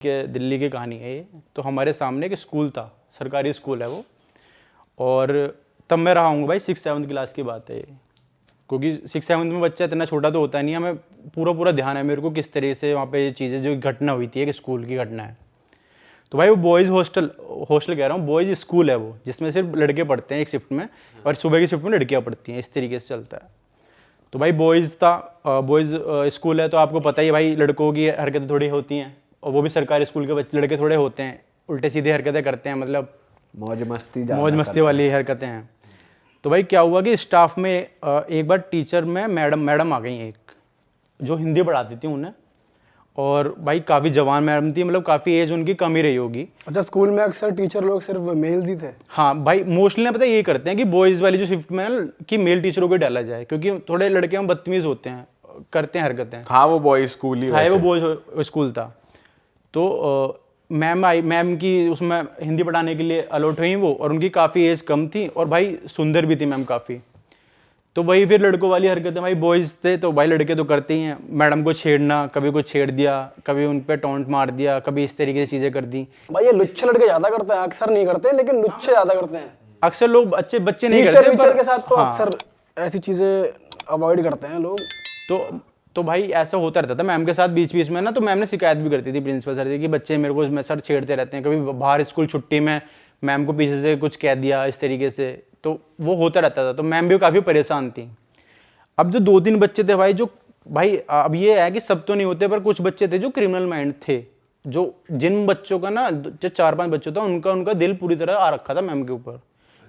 कि दिल्ली की कहानी है ये। तो हमारे सामने एक स्कूल था, सरकारी स्कूल है वो, और तब मैं रहा हूँ भाई 6-7 क्लास की बात है ये, क्योंकि 6-7 में बच्चा इतना छोटा तो होता नहीं है, हमें पूरा ध्यान है मेरे को किस तरह से वहाँ पे ये चीज़ें जो घटना हुई थी, एक स्कूल की घटना है। तो भाई वो बॉयज़ हॉस्टल कह रहा हूँ, बॉयज़ स्कूल है वो, जिसमें सिर्फ लड़के पढ़ते हैं एक शिफ्ट में, और सुबह की शिफ्ट में लड़कियाँ पढ़ती हैं, इस तरीके से चलता है। तो भाई बॉयज़ स्कूल है, तो आपको पता ही भाई लड़कों की हरकतें थोड़ी होती हैं, और वो भी सरकारी स्कूल के बच्चे लड़के थोड़े होते हैं, उल्टे सीधे हरकतें करते हैं, मतलब मौज मस्ती वाली हरकतें हैं। तो भाई क्या हुआ कि स्टाफ में एक बार टीचर में मैडम आ गई एक, जो हिंदी पढ़ाती थी उन्हें, और भाई काफ़ी जवान मैडम थी, मतलब काफ़ी एज उनकी कम ही रही होगी। अच्छा, स्कूल में अक्सर टीचर लोग सिर्फ मेल्स ही थे? हाँ भाई, मोस्टली ना पता यही करते हैं कि बॉयज़ वाली जो शिफ्ट में ना कि मेल टीचरों को डाला जाए, क्योंकि थोड़े लड़के हम बदतमीज़ होते हैं, करते हैं हरकतें। हाँ, वो बॉयज स्कूल ही वो बॉयज़ स्कूल था। तो मैम की उसमें हिंदी पढ़ाने के लिए अलॉट हुई वो, और उनकी काफ़ी एज कम थी, और भाई सुंदर भी थी मैम काफ़ी। तो वही फिर लड़कों वाली हरकतें, भाई बॉयज़ थे तो भाई लड़के तो करते ही हैं, मैडम को छेड़ना, कभी कुछ छेड़ दिया, कभी उन पे टॉन्ट मार दिया, कभी इस तरीके से चीज़ें कर दी। भाई ये लुच्चे लड़के ज़्यादा करते हैं, अक्सर नहीं करते लेकिन लुच्चे ज़्यादा करते हैं। अक्सर लोग बच्चे नहीं करते, टीचर के साथ तो अक्सर ऐसी चीज़ें अवॉइड करते हैं लोग। तो भाई ऐसा होता रहता था मैम के साथ बीच में ना। तो मैम ने शिकायत भी करती थी प्रिंसिपल सर से कि बच्चे मेरे को सर छेड़ते रहते हैं, कभी बाहर स्कूल छुट्टी में मैम को पीछे से कुछ कह दिया इस तरीके से, तो वो होता रहता था। तो मैम भी काफ़ी परेशान थी। अब जो 2-3 बच्चे थे भाई, जो भाई अब ये है कि सब तो नहीं होते, पर कुछ बच्चे थे जो क्रिमिनल माइंड थे, जो जिन बच्चों का ना जो 4-5 बच्चों था उनका दिल पूरी तरह आ रखा था मैम के ऊपर,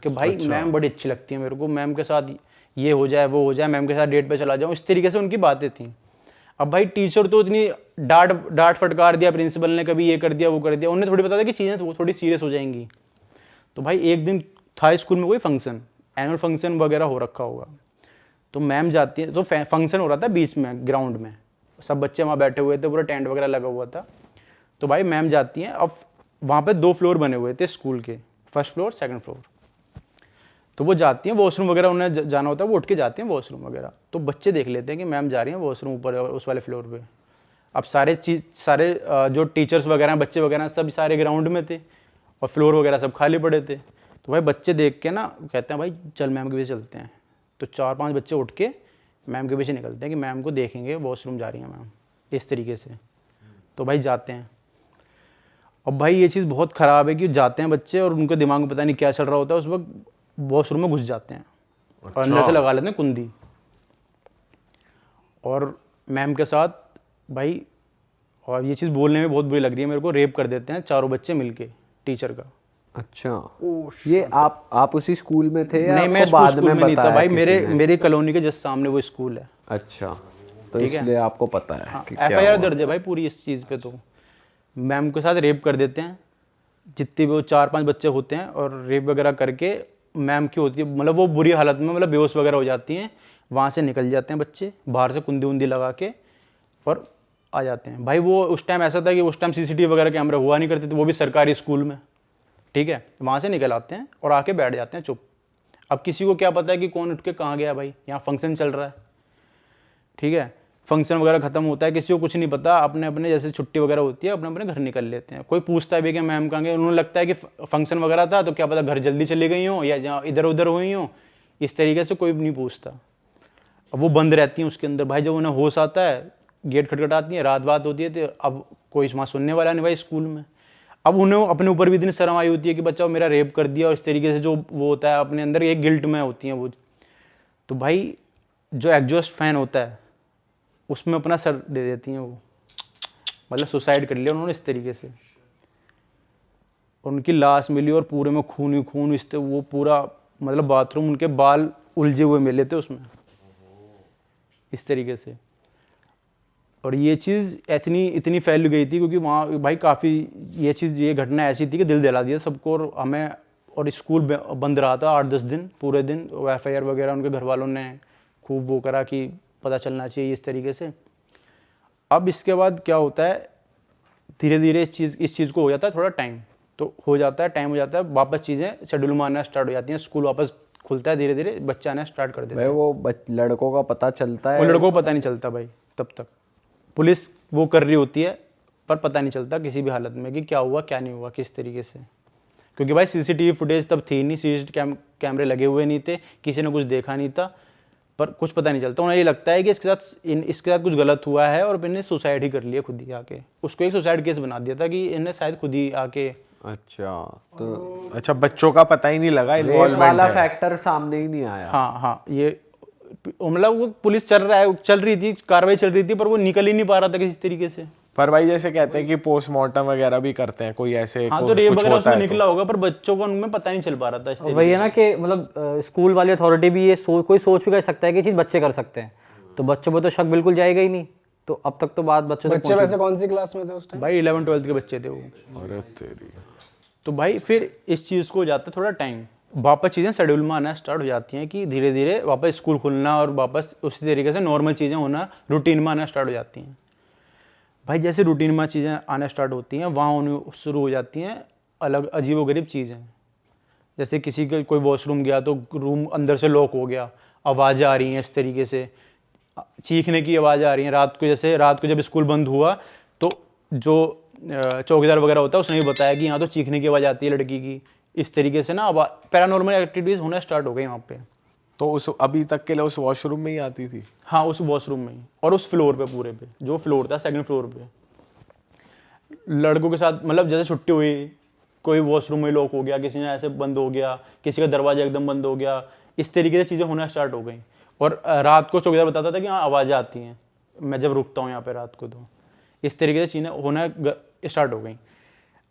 कि भाई मैम बड़ी अच्छी लगती है मेरे को, मैम के साथ ये हो जाए वो हो जाए, मैम के साथ डेट पे चला जाऊँ, इस तरीके से उनकी बातें थी। अब भाई टीचर तो इतनी डांट फटकार दिया प्रिंसिपल ने, कभी ये कर दिया वो कर दिया, उन्हें थोड़ी पता था कि चीज़ें थोड़ी सीरियस हो जाएंगी। तो भाई एक दिन था स्कूल में कोई फंक्शन, एनुअल फंक्शन वगैरह हो रखा होगा, तो मैम जाती है, तो फंक्शन हो रहा था बीच में ग्राउंड में, सब बच्चे वहाँ बैठे हुए थे, पूरा टेंट वगैरह लगा हुआ था। तो भाई मैम जाती हैं, अब वहाँ पे 2 फ्लोर बने हुए थे स्कूल के, फर्स्ट फ्लोर सेकंड फ्लोर। तो वो जाती हैं वॉशरूम वगैरह, उन्हें जाना होता है, वो उठ के जाती हैं वॉशरूम वगैरह। तो बच्चे देख लेते हैं कि मैम जा रही हैं वॉशरूम ऊपर उस वाले फ्लोर पे। अब सारे जो टीचर्स वगैरह बच्चे वगैरह सब सारे ग्राउंड में थे, और फ्लोर वगैरह सब खाली पड़े थे। तो भाई बच्चे देख के ना कहते हैं भाई चल मैम के पीछे चलते हैं। तो 4-5 बच्चे उठ के मैम के पीछे निकलते हैं कि मैम को देखेंगे वॉशरूम जा रही हैं मैम, इस तरीके से। तो भाई जाते हैं। अब भाई ये चीज़ बहुत ख़राब है कि जाते हैं बच्चे और उनके दिमाग में पता नहीं क्या चल रहा होता है, उस वक्त वॉशरूम में घुस जाते हैं और अंदर से लगा लेते हैं कुंडी, और मैम के साथ भाई, और ये चीज़ बोलने में बहुत बुरी लग रही है मेरे को, रेप कर देते हैं 4 बच्चे मिलके टीचर का। अच्छा, ये आप उसी स्कूल में थे या नहीं, मैं बाद स्कूल में नहीं था भाई, मेरे कॉलोनी के जस्ट सामने वो स्कूल है। अच्छा, तो इसलिए आपको पता है। हाँ, FIR दर्ज है भाई पूरी इस चीज़ पे। तो मैम के साथ रेप कर देते हैं, जितने भी वो 4-5 बच्चे होते हैं, और रेप वगैरह करके मैम की होती है, मतलब वो बुरी हालत में, मतलब बेहोश वगैरह हो जाती हैं, वहाँ से निकल जाते हैं बच्चे बाहर से कुंडी उंदी लगा के, और आ जाते हैं। भाई वो उस टाइम ऐसा था कि उस टाइम CCTV वगैरह कैमरा हुआ नहीं करते थे, वो भी सरकारी स्कूल में, ठीक है। वहाँ से निकल आते हैं और आके बैठ जाते हैं चुप। अब किसी को क्या पता है कि कौन उठ के कहाँ गया, भाई यहाँ फंक्शन चल रहा है, ठीक है, फंक्शन वगैरह खत्म होता है, किसी को कुछ नहीं पता, अपने अपने जैसे छुट्टी वगैरह होती है अपने अपने घर निकल लेते हैं। कोई पूछता है भी कि मैम कहाँ गए, उन्होंने लगता है कि फंक्शन वगैरह था तो क्या पता घर जल्दी चली गई हो या जहाँ इधर उधर हुई हो, इस तरीके से कोई नहीं पूछता। अब वो बंद रहती हैं उसके अंदर। भाई जब उन्हें होश आता है, गेट खटखटाती है, रात बात होती है, तो अब कोई वहाँ सुनने वाला नहीं भाई स्कूल में। अब उन्हें अपने ऊपर भी इतनी शर्म आई होती है कि बच्चा मेरा रेप कर दिया, और इस तरीके से जो वो होता है अपने अंदर एक गिल्ट में होती हैं वो। तो भाई जो एग्जॉस्ट फैन होता है उसमें अपना सर दे देती हैं वो, मतलब सुसाइड कर लिया उन्होंने इस तरीके से। और उनकी लाश मिली और पूरे में खून ही खून, इस वो पूरा मतलब बाथरूम, उनके बाल उलझे हुए मिले थे उसमें, इस तरीके से। और ये चीज़ इतनी फैल गई थी क्योंकि वहाँ भाई काफ़ी ये घटना ऐसी थी कि दिल दहला दिया सबको, और हमें, और स्कूल बंद रहा था 8-10 दिन, पूरे दिन FIR वगैरह उनके घर वालों ने खूब वो करा कि पता चलना चाहिए इस तरीके से। अब इसके बाद क्या होता है, धीरे धीरे इस चीज़ को हो जाता है थोड़ा टाइम, तो हो जाता है वापस चीज़ें शेड्यूल में आना स्टार्ट हो जाती हैं, स्कूल वापस खुलता है, धीरे धीरे बच्चे आना स्टार्ट कर देते हैं। वो लड़कों का पता चलता है? वो लड़कों को पता नहीं चलता भाई, तब तक पुलिस वो कर रही होती है, पर पता नहीं चलता किसी भी हालत में कि क्या हुआ क्या नहीं हुआ किस तरीके से, क्योंकि भाई सीसीटीवी फुटेज तब थी नहीं, सीसीटीवी कैमरे लगे हुए नहीं थे, किसी ने कुछ देखा नहीं था, पर कुछ पता नहीं चलता। उन्हें ये लगता है कि इसके साथ कुछ गलत हुआ है और इन्हें सुसाइड ही कर लिया खुद ही आके, उसको एक सुसाइड केस बना दिया था कि इन्हें शायद खुद ही आके। अच्छा, तो अच्छा, बच्चों का पता ही नहीं लगा, रेप इन्वॉल्वमेंट वाला है। फैक्टर सामने ही नहीं आया। हाँ, ये मतलब वो पुलिस चल रही थी, कार्रवाई चल रही थी, पर वो निकल ही नहीं पा रहा था किसी तरीके से। पर भाई जैसे कहते हैं कि पोस्टमार्टम वगैरह भी करते हैं, कोई ऐसे हाँ, तो रेप कुछ वगैरह होता उसमें है निकला होगा, पर बच्चों को उनमें पता नहीं चल पा रहा था इस तरीके वही है ना कि मतलब स्कूल वाली अथॉरिटी भी ये कोई सोच भी कर सकता है कि ये चीज़ बच्चे कर सकते हैं, तो बच्चों पे तो शक बिल्कुल जाएगा ही नहीं। तो अब तक तो बात बच्चों तक बच्चे वैसे कौन सी क्लास में थे उस टाइम? भाई 11-12 के बच्चे थे वो। अरे तेरी। तो भाई फिर इस चीज़ को हो जाता है थोड़ा टाइम, वापस चीज़ें शेड्यूल में आना स्टार्ट हो जाती हैं कि धीरे धीरे वापस स्कूल खुलना और वापस उसी तरीके से नॉर्मल चीज़ें होना, रूटीन में आना स्टार्ट हो जाती हैं। भाई जैसे रूटीन में चीज़ें आना स्टार्ट होती हैं, वहाँ उन्हें शुरू हो जाती हैं अलग अजीबोगरीब चीज़ें। जैसे किसी का कोई वॉशरूम गया तो रूम अंदर से लॉक हो गया, आवाज़ें आ रही हैं इस तरीके से, चीखने की आवाज़ आ रही है रात को। जैसे रात को जब स्कूल बंद हुआ तो जो चौकीदार वगैरह होता है उसने भी बताया कि यहाँ तो चीखने की आवाज़ आती है लड़की की। इस तरीके से ना पैरानॉर्मल एक्टिविटीज़ होना स्टार्ट हो गई वहाँ पे। तो उस अभी तक के लिए उस वॉशरूम में ही आती थी? हाँ, उस वॉशरूम में ही और उस फ्लोर पे, पूरे पे जो फ्लोर था 2nd फ्लोर पे, लड़कों के साथ मतलब जैसे छुट्टी हुई, कोई वॉशरूम में लॉक हो गया, किसी ने ऐसे बंद हो गया, किसी का दरवाजा एकदम बंद हो गया, इस तरीके से चीज़ें होना स्टार्ट हो गई। और रात को चौकीदार बताता था कि हाँ आवाज़ें आती हैं मैं जब रुकता हूँ यहाँ पे रात को, तो इस तरीके से चीज़ें होना स्टार्ट हो गई।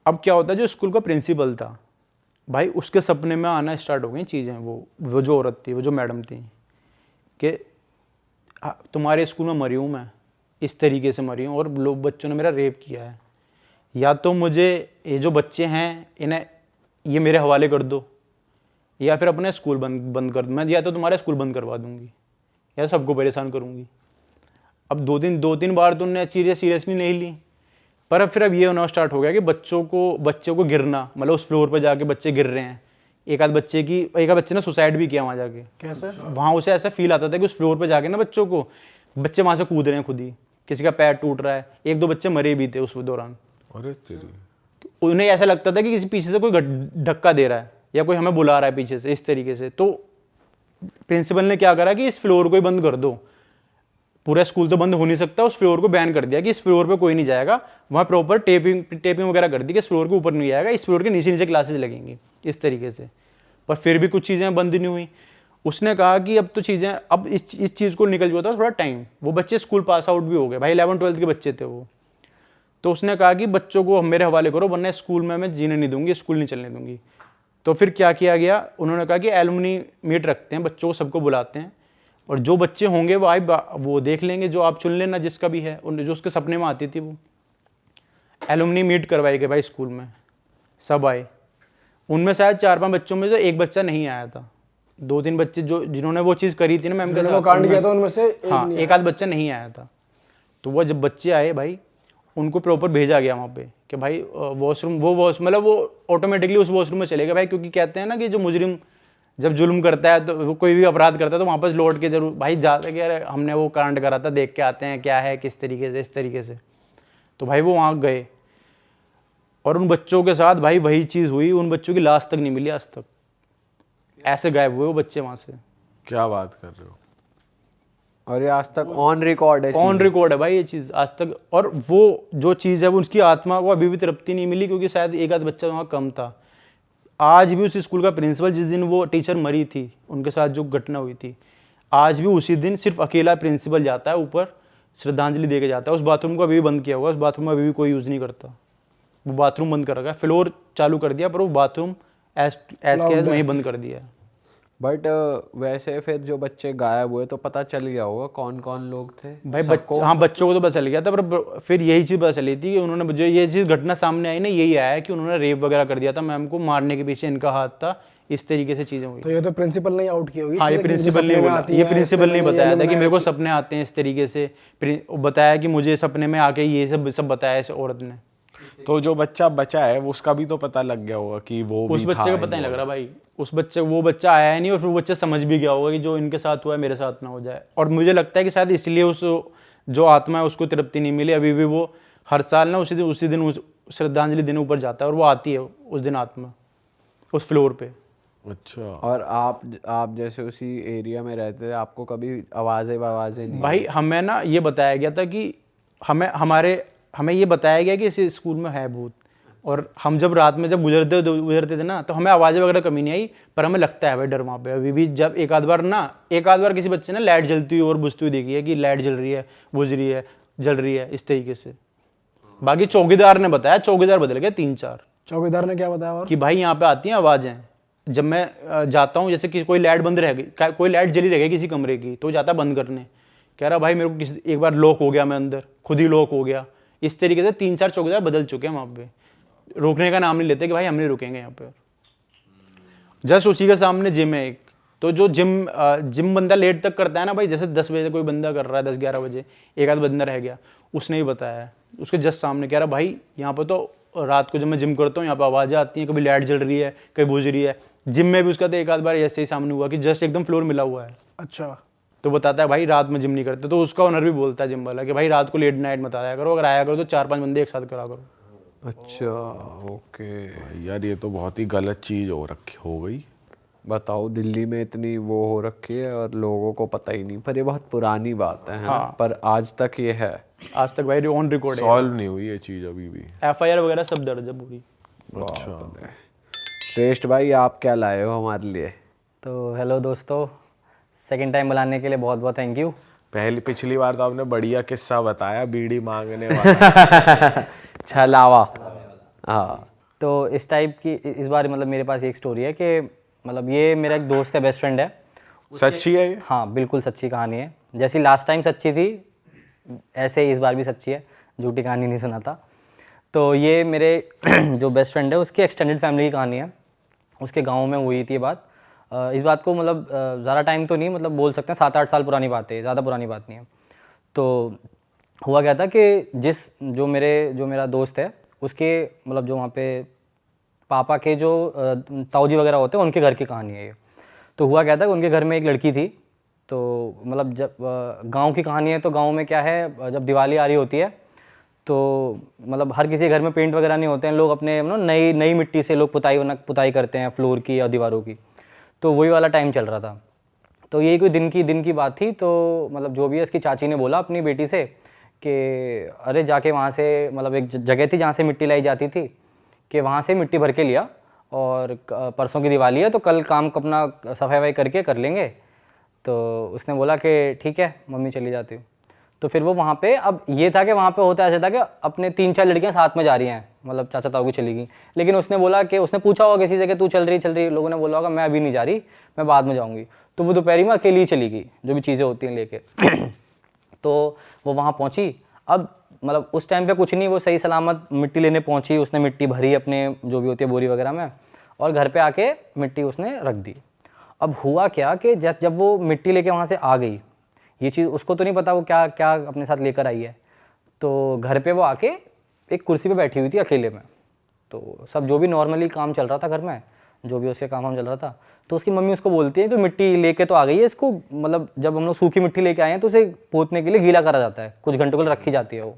अब क्या होता है, जो स्कूल का प्रिंसिपल था भाई, उसके सपने में आना स्टार्ट हो गई चीज़ें। वो जो औरत थी, वो जो मैडम थी, कि तुम्हारे स्कूल में मरी हूँ मैं, इस तरीके से मरी हूँ और लोग बच्चों ने मेरा रेप किया है, या तो मुझे ये जो बच्चे हैं इन्हें ये मेरे हवाले कर दो, या फिर अपने स्कूल बंद कर दो, मैं या तो तुम्हारा स्कूल बंद करवा दूंगी या सबको परेशान करूंगी। अब दो तीन बार तो उन्होंने चीज़ें सीरियसली नहीं ली, पर अब ये होना स्टार्ट हो गया कि बच्चों को गिरना, मतलब उस फ्लोर पर जाके बच्चे गिर रहे हैं। एक आध बच्चे ने सुसाइड भी किया वहाँ जाके। कैसे? वहाँ उसे ऐसा फील आता था कि उस फ्लोर पे जाके ना बच्चे वहाँ से कूद रहे हैं खुद ही, किसी का पैर टूट रहा है, 1-2 बच्चे मरे भी थे उस दौरान। अरे तेरी। उन्हें ऐसा लगता था कि किसी पीछे से कोई धक्का दे रहा है या कोई हमें बुला रहा है पीछे से, इस तरीके से। तो प्रिंसिपल ने क्या करा कि इस फ्लोर को ही बंद कर दो, पूरा स्कूल तो बंद हो नहीं सकता, उस फ्लोर को बैन कर दिया कि इस फ्लोर पे कोई नहीं जाएगा। वहाँ प्रॉपर टेपिंग वगैरह कर दी कि इस फ्लोर के ऊपर नहीं जाएगा, इस फ्लोर के नीचे नीचे क्लासेस लगेंगी, इस तरीके से। पर फिर भी कुछ चीज़ें बंद नहीं हुई। उसने कहा कि अब तो चीज़ें, अब इस चीज़ को निकल जाता थोड़ा टाइम। वो बच्चे स्कूल पास आउट भी हो गए भाई, 11-12 के बच्चे थे वो। तो उसने कहा कि बच्चों को मेरे हवाले करो, वरना स्कूल में मैं जीने नहीं दूंगी, स्कूल नहीं चलने दूंगी। तो फिर क्या किया गया, उन्होंने कहा कि एलुमनी मीट रखते हैं, बच्चों को सबको बुलाते हैं, और जो बच्चे होंगे वो देख लेंगे, जो आप चुन लेना जिसका भी है, जो उसके सपने में आती थी वो। एलुमनी मीट करवाई गई भाई स्कूल में, सब आए। उनमें शायद 4-5 बच्चों में से एक बच्चा नहीं आया था। 2-3 बच्चे जिन्होंने वो चीज़ करी थी ना मैम के साथ, वो कांड किया था उनमें से एक आध बच्चा नहीं आया था। तो वो जब बच्चे आए भाई, उनको प्रॉपर भेजा गया वहाँ पे कि भाई वॉशरूम मतलब वो ऑटोमेटिकली उस वॉशरूम में चले गए भाई, क्योंकि कहते हैं ना कि जो मुजरिम जब जुल्म करता है तो वो कोई भी अपराध करता है तो वापस लौट के जरूर भाई जाते कि यार हमने वो कांड करा था, देख के आते हैं क्या है किस तरीके से, इस तरीके से। तो भाई वो वहाँ गए और उन बच्चों के साथ भाई वही चीज़ हुई। उन बच्चों की लाश तक नहीं मिली आज तक, ऐसे गायब हुए वो बच्चे वहाँ से। क्या बात कर रहे हो? और ये आज तक ऑन रिकॉर्ड है, ऑन रिकॉर्ड है भाई ये चीज़ आज तक। और वो जो चीज़ है वो उसकी आत्मा को अभी भी तृप्ति नहीं मिली, क्योंकि शायद एक आध बच्चा वहाँ कम था। आज भी उस स्कूल का प्रिंसिपल, जिस दिन वो टीचर मरी थी, उनके साथ जो घटना हुई थी, आज भी उसी दिन सिर्फ अकेला प्रिंसिपल जाता है ऊपर, श्रद्धांजलि दे के जाता है। उस बाथरूम को अभी भी बंद किया हुआ है, उस बाथरूम में अभी भी कोई यूज़ नहीं करता। वो बाथरूम बंद कर रखा है, फ्लोर चालू कर दिया पर वो बाथरूम एज वहीं बंद कर दिया है। बट वैसे फिर जो बच्चे गायब हुए तो पता चल गया होगा कौन कौन लोग थे भाई बच्चों को तो पता चल गया था, पर फिर यही चीज़ पता चली थी कि उन्होंने, जो ये चीज़ घटना सामने आई ना, यही आया है कि उन्होंने रेप वगैरह कर दिया था मैम को, मारने के पीछे इनका हाथ था, इस तरीके से चीज़ें हुई। तो ये तो प्रिंसिपल ने आउट की होगी। हाँ, ये प्रिंसिपल ने बोला, ये प्रिंसिपल ने बताया था कि मेरे को सपने आते हैं इस तरीके से, बताया कि मुझे सपने में आके ये सब बताया इस औरत ने। तो जो बच्चा बचा है उसका भी तो पता लग गया होगा कि वो उस बच्चे का पता नहीं लग रहा भाई, वो बच्चा आया है नहीं, और फिर वो बच्चा समझ भी गया होगा कि जो इनके साथ हुआ है मेरे साथ ना हो जाए। और मुझे लगता है कि शायद इसलिए उस जो आत्मा है उसको तृप्ति नहीं मिली, अभी भी वो हर साल ना उसी दिन श्रद्धांजलि दिन ऊपर जाता है और वो आती है उस दिन आत्मा उस फ्लोर पे। अच्छा। और आप जैसे उसी एरिया में रहते थे, आपको कभी आवाज़ें नहीं? भाई हमें ना ये बताया गया था कि हमें ये बताया गया कि इस स्कूल में है भूत, और हम जब रात में जब गुजरते थे ना तो हमें आवाज़ें वगैरह कमी नहीं आई, पर हमें लगता है भाई डर वहाँ पे अभी भी। जब एक आध बार किसी बच्चे ने लाइट जलती हुई और बुझती हुई देखी है कि लाइट जल रही है, बुझ रही है, जल रही है, इस तरीके से। बाकी चौकीदार ने बताया, चौकीदार बदल गए 3-4। चौकीदार ने क्या बताया और? कि भाई यहाँ पे आती हैं आवाज़ें, जब मैं जाता हूँ, जैसे कि कोई लाइट बंद रह गई, कोई लाइट जली रह गई किसी कमरे की, तो जाता बंद करने, कह रहा भाई मेरे को एक बार लॉक हो गया, मैं अंदर खुद ही लॉक हो गया। इस तरीके से 3-4 चौकीदार बदल चुके हैं वहाँ पे, रोकने का नाम नहीं लेते कि भाई हम नहीं रुकेंगे यहाँ पे। जस्ट उसी के सामने जिम है एक, तो जो जिम बंदा लेट तक करता है ना भाई, जैसे 10 बजे कोई बंदा कर रहा है, 10-11 बजे एक आध बंदा रह गया, उसने ही बताया उसके जस्ट सामने, कह रहा भाई यहाँ पर तो रात को जब मैं जिम करता हूँ यहाँ पर आवाज़ें आती हैं, कभी लाइट जल रही है, कभी बुझ रही है। जिम में भी उसका तो एक आध बार ऐसे ही सामने हुआ कि जस्ट एकदम फ्लोर मिला हुआ है। अच्छा। तो बताता है भाई रात में जिम नहीं करते, तो उसका ओनर भी बोलता है जिम वाला कि भाई रात को लेट नाइट मत आया करो, अगर आया करो तो 4-5 बंदे एक साथ करा करो। अच्छा, ओके। यार ये तो बहुत ही गलत चीज़ हो गई। बताओ, दिल्ली में इतनी वो हो रखी है और लोगों को पता ही नहीं, पर ये बहुत पुरानी बात है ना? पर आज तक ये है, आज तक भाई ऑन रिकॉर्ड है, सॉल्व नहीं हुई ये चीज़ अभी भी। FIR वगैरह सब दर्ज है पूरी। अच्छा। श्रेष्ठ भाई, आप क्या लाए हो हमारे लिए? तो हेलो दोस्तों, सेकंड टाइम बुलाने के लिए बहुत बहुत थैंक यू। पिछली बार तो आपने बढ़िया किस्सा बताया, बीड़ी मांगने वाला। छलावा। हाँ। तो इस टाइप की इस बार मतलब मेरे पास एक स्टोरी है कि मतलब ये मेरा एक दोस्त है, बेस्ट फ्रेंड है। सच्ची है ये? हाँ बिल्कुल सच्ची कहानी है, जैसी लास्ट टाइम सच्ची थी ऐसे इस बार भी सच्ची है, झूठी कहानी नहीं सुनाता। तो ये मेरे जो बेस्ट फ्रेंड है उसकी एक्सटेंडेड फैमिली की कहानी है, उसके गांव में हुई थी ये बात। इस बात को मतलब ज़्यादा टाइम तो नहीं, मतलब बोल सकते हैं 7-8 साल पुरानी बात है, ज़्यादा पुरानी बात नहीं है। तो हुआ क्या था कि जो मेरा दोस्त है उसके मतलब जो वहाँ पे पापा के जो ताऊजी वगैरह होते हैं उनके घर की कहानी है ये। तो हुआ क्या था कि उनके घर में एक लड़की थी, तो मतलब जब गांव की कहानी है, तो गांव में क्या है, जब दिवाली आ रही होती है तो मतलब हर किसी घर में पेंट वगैरह नहीं होते हैं, लोग अपने नई मिट्टी से लोग पुताई करते हैं फ्लोर की या दीवारों की। तो वही वाला टाइम चल रहा था। तो यही कोई दिन की बात थी। तो मतलब जो भी है, इसकी चाची ने बोला अपनी बेटी से कि अरे जाके वहाँ से, मतलब एक जगह थी जहाँ से मिट्टी लाई जाती थी, कि वहाँ से मिट्टी भर के लिया, और परसों की दिवाली है तो कल काम अपना सफाई करके कर लेंगे। तो उसने बोला कि ठीक है मम्मी चली जाती हूँ। तो फिर वो वहाँ पे, अब ये था कि वहाँ पे होता ऐसा था कि अपने 3-4 लड़कियाँ साथ में जा रही हैं, मतलब चाचा ताऊ की चली गई, लेकिन उसने बोला कि उसने पूछा होगा किसी से कि तू चल रही, लोगों ने बोला होगा मैं अभी नहीं जा रही, मैं बाद में जाऊँगी। तो वो दोपहरी में अकेली चली गई, जो भी चीज़ें होती हैं लेके। तो वो वहाँ पहुँची, अब मतलब उस टाइम पे कुछ नहीं, वो सही सलामत मिट्टी लेने पहुँची, उसने मिट्टी भरी अपने जो भी होती है बोरी वगैरह में, और घर पे आके मिट्टी उसने रख दी। अब हुआ क्या कि जब वो मिट्टी लेके वहाँ से आ गई, ये चीज़ उसको तो नहीं पता वो क्या क्या अपने साथ लेकर आई है। तो घर पे वो आके एक कुर्सी पे बैठी हुई थी अकेले में, तो सब जो भी नॉर्मली काम चल रहा था घर में, जो भी उसके काम चल रहा था, तो उसकी मम्मी उसको बोलती है तो मिट्टी लेके तो आ गई है, इसको मतलब जब हम लोग सूखी मिट्टी लेके आए हैं तो उसे पोतने के लिए गीला करा जाता है, कुछ घंटों के लिए रखी जाती है वो,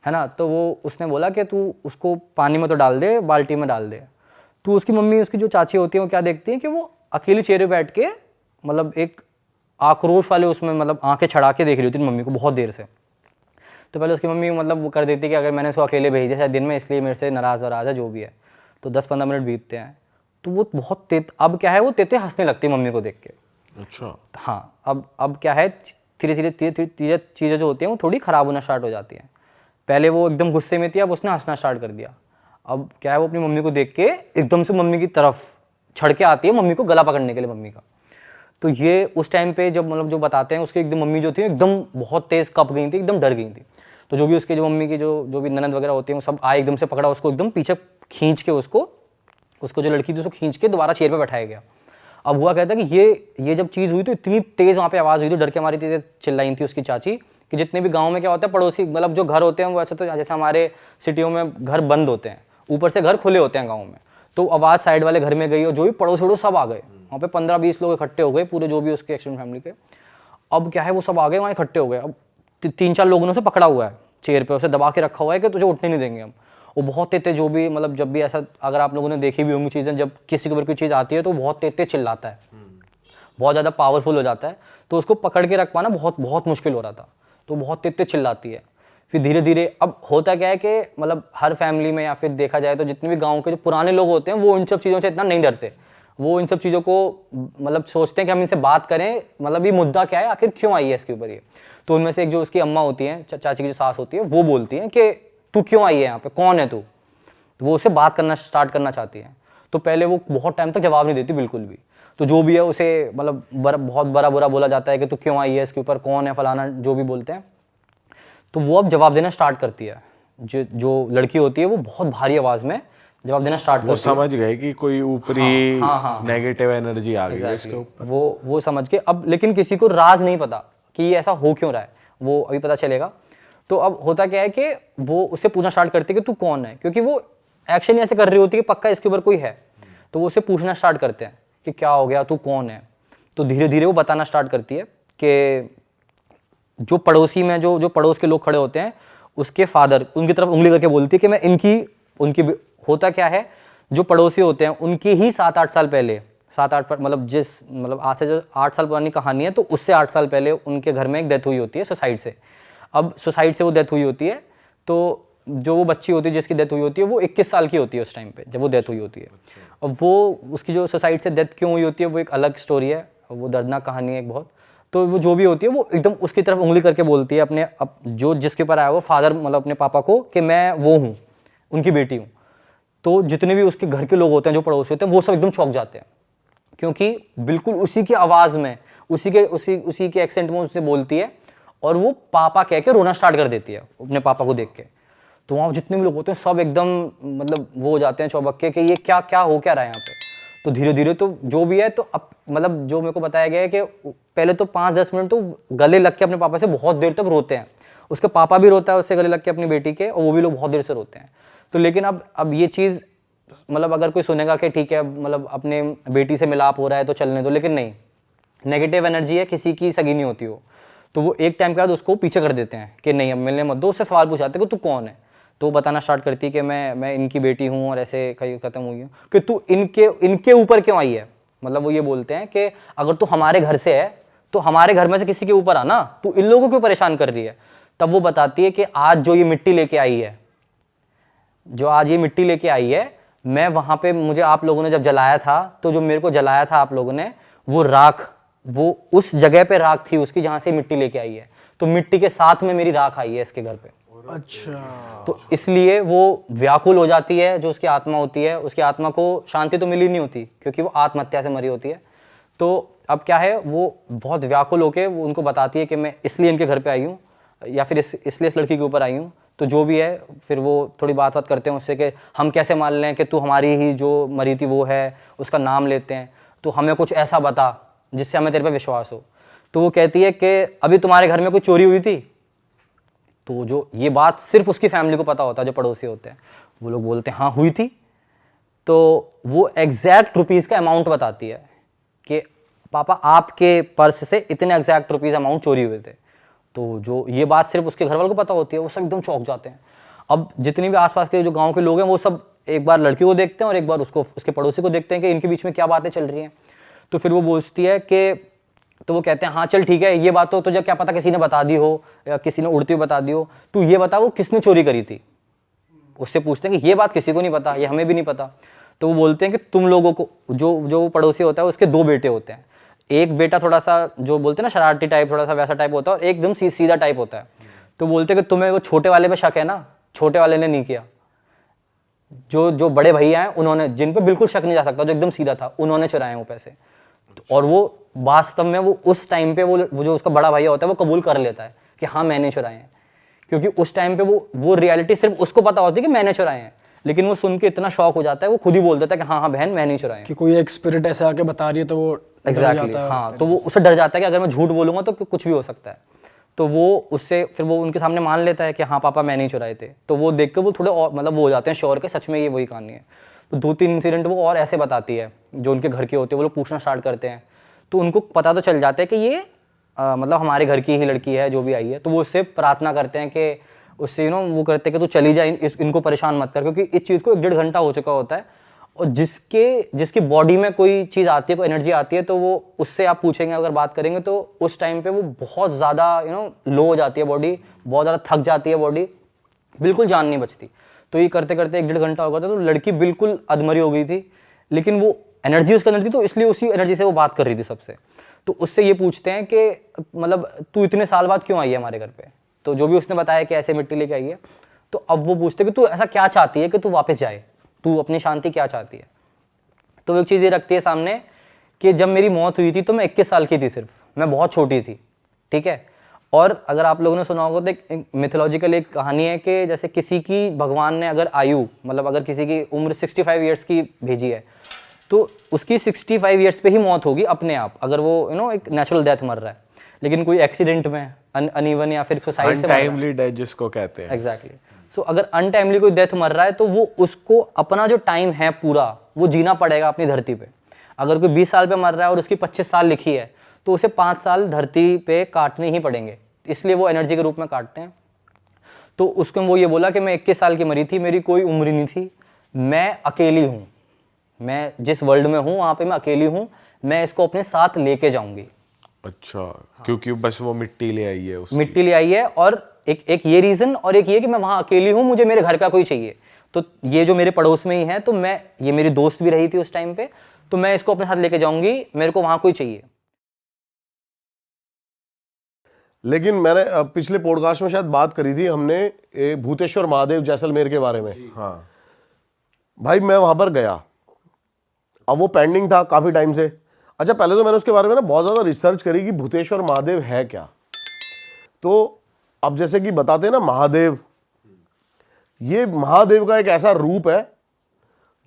है ना। तो वो उसने बोला कि तू उसको पानी में तो डाल दे, बाल्टी में डाल दे। तो उसकी मम्मी, उसकी जो चाची होती है, वो क्या देखती है कि वो अकेली चेहरे बैठ के मतलब एक आक्रोश वाले उसमें मतलब आंखें छड़ा के देख रही होती है मम्मी को बहुत देर से। तो पहले उसकी मम्मी मतलब वो कर देती है कि अगर मैंने इसको अकेले भेजा शायद दिन में, इसलिए मेरे से नाराज़ वराज है, जो भी है। तो 10-15 मिनट बीतते हैं, तो वो बहुत अब क्या है, वो तेते हंसने लगती है मम्मी को देख के। अच्छा। हाँ, अब क्या है, धीरे धीरे चीज़ें जो होती हैं वो थोड़ी ख़राब होना स्टार्ट हो जाती हैं। पहले वो एकदम गुस्से में थी, अब उसने हंसना स्टार्ट कर दिया। अब क्या है, वो अपनी मम्मी को देख के एकदम से मम्मी की तरफ छड़ के आती है, मम्मी को गला पकड़ने के लिए मम्मी का। तो ये उस टाइम पे जब मतलब जो बताते हैं, उसकी एकदम मम्मी जो थी एकदम बहुत तेज़ कप गई थी, एकदम डर गई थी। तो जो भी उसके जो मम्मी की जो भी ननद वगैरह होती हैं, वो सब आए, एकदम से पकड़ा उसको, एकदम पीछे खींच के उसको जो लड़की थी उसको खींच के दोबारा चेयर पे बैठाया गया। अब हुआ कहता है कि ये जब चीज़ हुई तो इतनी तेज़ वहाँ पे आवाज़ हुई थी, डर के हमारी तेज़ चिल्लाई थी उसकी चाची, कि जितने भी गाँव में क्या होता है, पड़ोसी मतलब जो घर होते हैं वो ऐसे, तो जैसे हमारे सिटियों में घर बंद होते हैं, ऊपर से घर खुले होते हैं गाँव में, तो आवाज़ साइड वाले घर में गई और जो भी पड़ोस वड़ोस सब आ गए वहाँ पे, 15-20 लोग इकट्ठे हो गए पूरे, जो भी उसके एक्सटेंडेड फैमिली के। अब क्या है, वो सब आ गए वहाँ इकट्ठे हो गए। अब 3-4 लोगों ने उसे पकड़ा हुआ है, चेयर पे, उसे दबा के रखा हुआ है कि तुझे उठने नहीं देंगे हम। वो बहुत तेज जो भी मतलब जब भी ऐसा, अगर आप लोगों ने देखी भी होंगी चीज़ें, जब किसी के ऊपर कोई चीज़ आती है तो बहुत तेज चिल्लाता है, बहुत ज़्यादा पावरफुल हो जाता है, तो उसको पकड़ के रख पाना बहुत बहुत मुश्किल हो रहा था। तो बहुत तेज चिल्लाती है। फिर धीरे धीरे अब होता क्या है कि मतलब हर फैमिली में या फिर देखा जाए तो जितने भी गाँव के जो पुराने लोग होते हैं वो इन सब चीज़ों से इतना नहीं डरते। वो इन सब चीज़ों को मतलब सोचते हैं कि हम इनसे बात करें, मतलब ये मुद्दा क्या है, आखिर क्यों आई है इसके ऊपर ये। तो उनमें से एक जो उसकी अम्मा होती हैं, चाची की जो सास होती है, वो बोलती हैं कि तू क्यों आई है यहाँ पे, कौन है तू। तो वो उससे बात करना स्टार्ट करना चाहती हैं। तो पहले वो बहुत टाइम तक जवाब नहीं देती बिल्कुल भी। तो जो भी है उसे मतलब बहुत बड़ा बुरा बोला जाता है कि तू क्यों आई है, इसके ऊपर कौन है, फलाना जो भी बोलते हैं। तो वो अब जवाब देना स्टार्ट करती है। जो लड़की होती है वो बहुत भारी आवाज़ में जवाब देना स्टार्ट करती है। वो समझ गए कि कोई ऊपरी नेगेटिव एनर्जी आ गई है इसके ऊपर। वो समझ के अब, लेकिन किसी को राज नहीं पता कि ये ऐसा हो क्यों रहा है, वो अभी पता चलेगा। तो अब होता क्या है कि वो उससे पूछना स्टार्ट करती है कि तू कौन है, क्योंकि वो एक्शन ही ऐसे कर रही होती है कि पक्का इसके ऊपर कोई है। तो वो उससे पूछना स्टार्ट करते हैं कि क्या हो गया, तू कौन है। तो धीरे धीरे वो बताना स्टार्ट करती है कि जो पड़ोसी में जो पड़ोस के लोग खड़े होते हैं, उसके फादर उनकी तरफ उंगली करके बोलती है कि मैं उनकी होता क्या है, जो पड़ोसी होते हैं उनकी ही 7-8 साल पहले, 7-8 मतलब आज से जो 8 साल पुरानी कहानी है, तो उससे 8 साल पहले उनके घर में एक डेथ हुई होती है सुसाइड से। अब सुसाइड से वो डेथ हुई होती है, तो जो वो बच्ची होती है जिसकी डेथ हुई होती है वो 21 साल की होती है उस टाइम पे जब वो डेथ हुई होती है। और वो उसकी जो सुसाइड से डेथ क्यों हुई होती है वो एक अलग स्टोरी है, वो दर्दनाक कहानी है एक बहुत। तो वो जो भी होती है वो एकदम उसकी तरफ उंगली करके बोलती है अपने जो जिसके ऊपर आया वो फादर, मतलब अपने पापा को, कि मैं वो हूँ, उनकी बेटी हूँ। तो जितने भी उसके घर के लोग होते हैं, जो पड़ोसी होते हैं, वो सब एकदम चौंक जाते हैं, क्योंकि बिल्कुल उसी की आवाज़ में, उसी के एक्सेंट में उससे बोलती है, और वो पापा कह के रोना स्टार्ट कर देती है अपने पापा को देख के। तो वहाँ जितने भी लोग होते हैं सब एकदम मतलब वो हो जाते हैं चौबक्के कि ये क्या क्या हो क्या रहा है यहाँ पे। तो धीरे धीरे तो जो भी है, तो अब मतलब जो मेरे को बताया गया है कि पहले तो 5-10 मिनट तो गले लग के अपने पापा से बहुत देर तक रोते हैं। उसके पापा भी रोता है उससे गले लग के अपनी बेटी के, और वो भी लोग बहुत देर से रोते हैं। तो लेकिन अब ये चीज़ मतलब अगर कोई सुनेगा कि ठीक है मतलब अपने बेटी से मिलाप हो रहा है तो चलने दो, लेकिन नहीं, नेगेटिव एनर्जी है, किसी की सगी नहीं होती हो। तो वो एक टाइम के बाद उसको पीछे कर देते हैं कि नहीं अब मिलने मत दो। उससे सवाल पूछाते हैं कि तू कौन है, तो वो बताना स्टार्ट करती है कि मैं इनकी बेटी हूँ और ऐसे कहीं ख़त्म हुई हूँ। कि तू इनके ऊपर क्यों आई है, मतलब वो ये बोलते हैं कि अगर तू हमारे घर से है तो हमारे घर में से किसी के ऊपर आना, तू इन लोगों को क्यों परेशान कर रही है। तब वो बताती है कि आज जो ये मिट्टी लेके आई है, मैं वहाँ पे, मुझे आप लोगों ने जब जलाया था, तो जो मेरे को जलाया था आप लोगों ने, वो राख, वो उस जगह पे राख थी उसकी जहाँ से मिट्टी लेके आई है। तो मिट्टी के साथ में मेरी राख आई है इसके घर पे। अच्छा। तो इसलिए वो व्याकुल हो जाती है, जो उसकी आत्मा होती है, उसकी आत्मा को शांति तो मिली नहीं होती क्योंकि वो आत्महत्या से मरी होती है। तो अब क्या है, वो बहुत व्याकुल होकर वो उनको बताती है कि मैं इसलिए इनके घर पे आई हूँ, या फिर इसलिए इस लड़की के ऊपर आई हूँ। तो जो भी है, फिर वो थोड़ी बात करते हैं उससे कि हम कैसे मान लें कि तू हमारी ही जो मरी थी वो है, उसका नाम लेते हैं, तो हमें कुछ ऐसा बता जिससे हमें तेरे पे विश्वास हो। तो वो कहती है कि अभी तुम्हारे घर में कोई चोरी हुई थी। तो जो ये बात सिर्फ उसकी फैमिली को पता होता है, जो पड़ोसी होते हैं, वो लोग बोलते हैं हाँ हुई थी। तो वो एग्जैक्ट रुपीज़ का अमाउंट बताती है कि पापा आपके पर्स से इतने एग्जैक्ट रुपीज़ अमाउंट चोरी हुए थे। तो जो ये बात सिर्फ उसके घर वालों को पता होती है, वो सब एकदम चौंक जाते हैं। अब जितने भी आसपास के जो गांव के लोग हैं वो सब एक बार लड़की को देखते हैं और एक बार उसके पड़ोसी को देखते हैं कि इनके बीच में क्या बातें चल रही हैं। तो फिर वो बोलती है कि, तो वो कहते हैं हाँ चल ठीक है, ये बात तो तुझे क्या पता किसी ने बता दी हो या किसी ने उड़ती हुई बता दी हो, तू ये बता वो किसने चोरी करी थी। उससे पूछते हैं कि ये बात किसी को नहीं पता, ये हमें भी नहीं पता। तो वो बोलते हैं कि तुम लोगों को, जो पड़ोसी होता है उसके 2 बेटे होते हैं। एक बेटा थोड़ा सा जो बोलते हैं ना शरारती टाइप, थोड़ा सा वैसा टाइप होता है, और एकदम सीधा टाइप होता है। तो बोलते हैं कि तुम्हें वो छोटे वाले पे शक है ना, छोटे वाले ने नहीं किया, जो बड़े भैया हैं उन्होंने, जिन पे बिल्कुल शक नहीं जा सकता, जो एकदम सीधा था, उन्होंने चुराए वो पैसे। और वो वास्तव में वो उस टाइम पे वो जो उसका बड़ा भैया होता है वो कबूल कर लेता है कि हाँ मैंने चुराए हैं, क्योंकि उस टाइम पे वो रियलिटी सिर्फ उसको पता होती है कि मैंने चुराए हैं, लेकिन वो सुन के इतना शॉक हो जाता है, वो खुद ही बोल देता है कि हाँ हाँ बहन मैंने चुराए हैं। कि कोई एक स्पिरिट ऐसे आके बता रही है तो वो डर जाता है। हाँ, तो वो उससे डर जाता है कि अगर मैं झूठ बोलूंगा तो कुछ भी हो सकता है। तो वो उससे फिर वो उनके सामने मान लेता है कि हाँ पापा मैंने ही चुराए थे। तो वो देख कर वो थोड़े और मतलब वो हो जाते हैं श्योर के सच में ये वही कहानी है। तो 2-3 इंसिडेंट वो और ऐसे बताती है जो उनके घर के होते हैं, वो लोग पूछना स्टार्ट करते हैं। तो उनको पता तो चल जाता है कि ये मतलब हमारे घर की ही लड़की है जो भी आई है। तो वो उससे प्रार्थना करते हैं कि उससे वो करते कि तू चली जा, इनको परेशान मत कर, क्योंकि इस चीज़ को 1-1.5 घंटा हो चुका होता है। और जिसकी बॉडी में कोई चीज़ आती है, कोई एनर्जी आती है, तो वो उससे आप पूछेंगे, अगर बात करेंगे, तो उस टाइम पे वो बहुत ज़्यादा लो हो जाती है बॉडी, बहुत ज़्यादा थक जाती है बॉडी, बिल्कुल जान नहीं बचती। तो ये करते करते 1-1.5 घंटा हो गया था, तो लड़की बिल्कुल अधमरी हो गई थी, लेकिन वो एनर्जी उसके अंदर थी, तो इसलिए उसी एनर्जी से वो बात कर रही थी सबसे। तो उससे ये पूछते हैं कि मतलब तू इतने साल बाद क्यों आई है हमारे घर पे? तो जो भी उसने बताया कि ऐसे मिट्टी लेके आई है, तो अब वो पूछते कि तू ऐसा क्या चाहती है कि तू वापस जाए, तू अपनी शांति क्या चाहती है? तो वो एक चीज़ ये रखती है सामने कि जब मेरी मौत हुई थी तो मैं 21 साल की थी, सिर्फ मैं बहुत छोटी थी, ठीक है। और अगर आप लोगों ने सुना होगा तो एक मिथोलॉजिकल एक कहानी है कि जैसे किसी की भगवान ने अगर आयु, मतलब अगर किसी की उम्र 65 ईयर्स की भेजी है, तो उसकी 65 ईयर्स पे ही मौत होगी अपने आप, अगर वो एक नेचुरल डेथ मर रहा है। लेकिन कोई एक्सीडेंट में अनइवन या फिर सुसाइड से अनटाइमली डेथ जिसको कहते हैं, एग्जैक्टली। सो अगर अनटाइमली कोई डेथ मर रहा है, तो वो उसको अपना जो टाइम है पूरा वो जीना पड़ेगा अपनी धरती पे। अगर कोई 20 साल पे मर रहा है और उसकी 25 साल लिखी है, तो उसे 5 साल धरती पे काटने ही पड़ेंगे, इसलिए वो एनर्जी के रूप में काटते हैं। तो उसको वो ये बोला कि मैं 21 साल की मरी थी, मेरी कोई उम्र नहीं थी, मैं अकेली हूँ, मैं जिस वर्ल्ड में हूँ वहाँ पे मैं अकेली हूँ, मैं इसको अपने साथ लेके जाऊँगी। अच्छा, क्योंकि बस वो मिट्टी ले आई है उसकी। मिट्टी ले आई है, और एक ये रीज़न, और एक ये कि मैं वहाँ अकेली हूँ, मुझे मेरे घर का कोई चाहिए। तो ये जो मेरे पड़ोस में ही है, तो ये मेरी दोस्त भी रही थी उस टाइम पे, तो मैं इसको अपने साथ लेके जाऊँगी, मेरे को वहाँ कोई चाहिए। लेकिन मैंने पिछले पॉडकास्ट में शायद बात करी थी हमने भूतेश्वर महादेव जैसलमेर के बारे में। हाँ भाई मैं वहां पर गया, अब वो पेंडिंग था काफी टाइम से। अच्छा, पहले तो मैंने उसके बारे में ना बहुत ज्यादा रिसर्च करी कि भूतेश्वर महादेव है क्या। तो अब जैसे कि बताते हैं ना महादेव, ये महादेव का एक ऐसा रूप है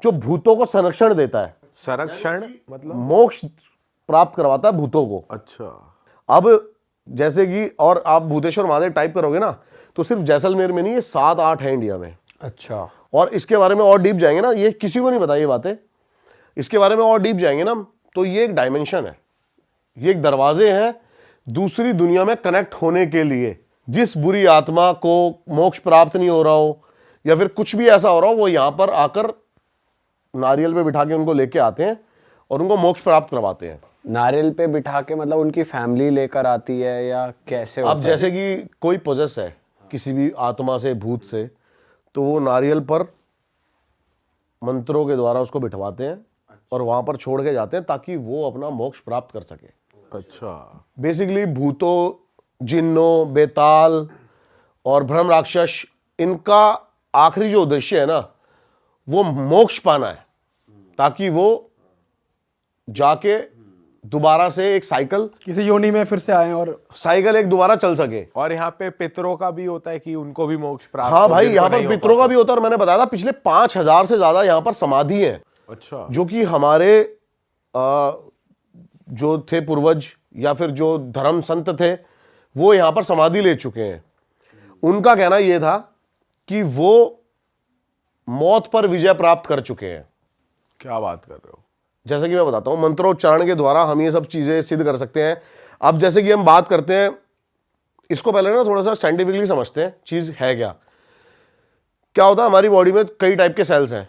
जो भूतों को संरक्षण देता है, संरक्षण मतलब मोक्ष प्राप्त करवाता है भूतों को। अच्छा, अब जैसे कि, और आप भूतेश्वर महादेव टाइप करोगे ना, तो सिर्फ जैसलमेर में नहीं, ये 7-8 है इंडिया में। अच्छा, और इसके बारे में और डीप जाएंगे ना, ये किसी को नहीं पता ये बातें, इसके बारे में और डीप जाएंगे ना, तो ये एक डायमेंशन है, ये एक दरवाजे हैं दूसरी दुनिया में कनेक्ट होने के लिए। जिस बुरी आत्मा को मोक्ष प्राप्त नहीं हो रहा हो या फिर कुछ भी ऐसा हो रहा हो, वो यहाँ पर आकर नारियल पे बिठा के उनको लेके आते हैं और उनको मोक्ष प्राप्त करवाते हैं। नारियल पे बिठा के मतलब उनकी फैमिली लेकर आती है या कैसे होता अब जैसे कि कोई पोजेस है किसी भी आत्मा से, भूत से, तो वो नारियल पर मंत्रों के द्वारा उसको बिठवाते हैं और वहां पर छोड़ के जाते हैं ताकि वो अपना मोक्ष प्राप्त कर सके। अच्छा, बेसिकली भूतों, जिन्नों, बेताल और भ्रम राक्षस, इनका आखिरी जो उद्देश्य है ना, वो मोक्ष पाना है, ताकि वो जाके दोबारा से एक साइकिल, किसी योनि में फिर से आए और साइकिल एक दोबारा चल सके। और यहाँ पे पितरों का भी होता है कि उनको भी मोक्ष प्राप्त हाँ हो, भाई, जिनको यहाँ पर नहीं हो पितरों का पाता। भी होता है। और मैंने बताया था पिछले 5000 से ज्यादा यहाँ पर समाधि है, अच्छा, जो कि हमारे जो थे पूर्वज या फिर जो धर्म संत थे, वो यहाँ पर समाधि ले चुके हैं। उनका कहना यह था कि वो मौत पर विजय प्राप्त कर चुके हैं। क्या बात कर रहे हो? जैसे कि मैं बताता हूं, मंत्रोच्चारण के द्वारा हम ये सब चीजें सिद्ध कर सकते हैं। अब जैसे कि हम बात करते हैं, इसको पहले ना थोड़ा सा साइंटिफिकली समझते हैं चीज है क्या। क्या होता है, हमारी बॉडी में कई टाइप के सेल्स हैं,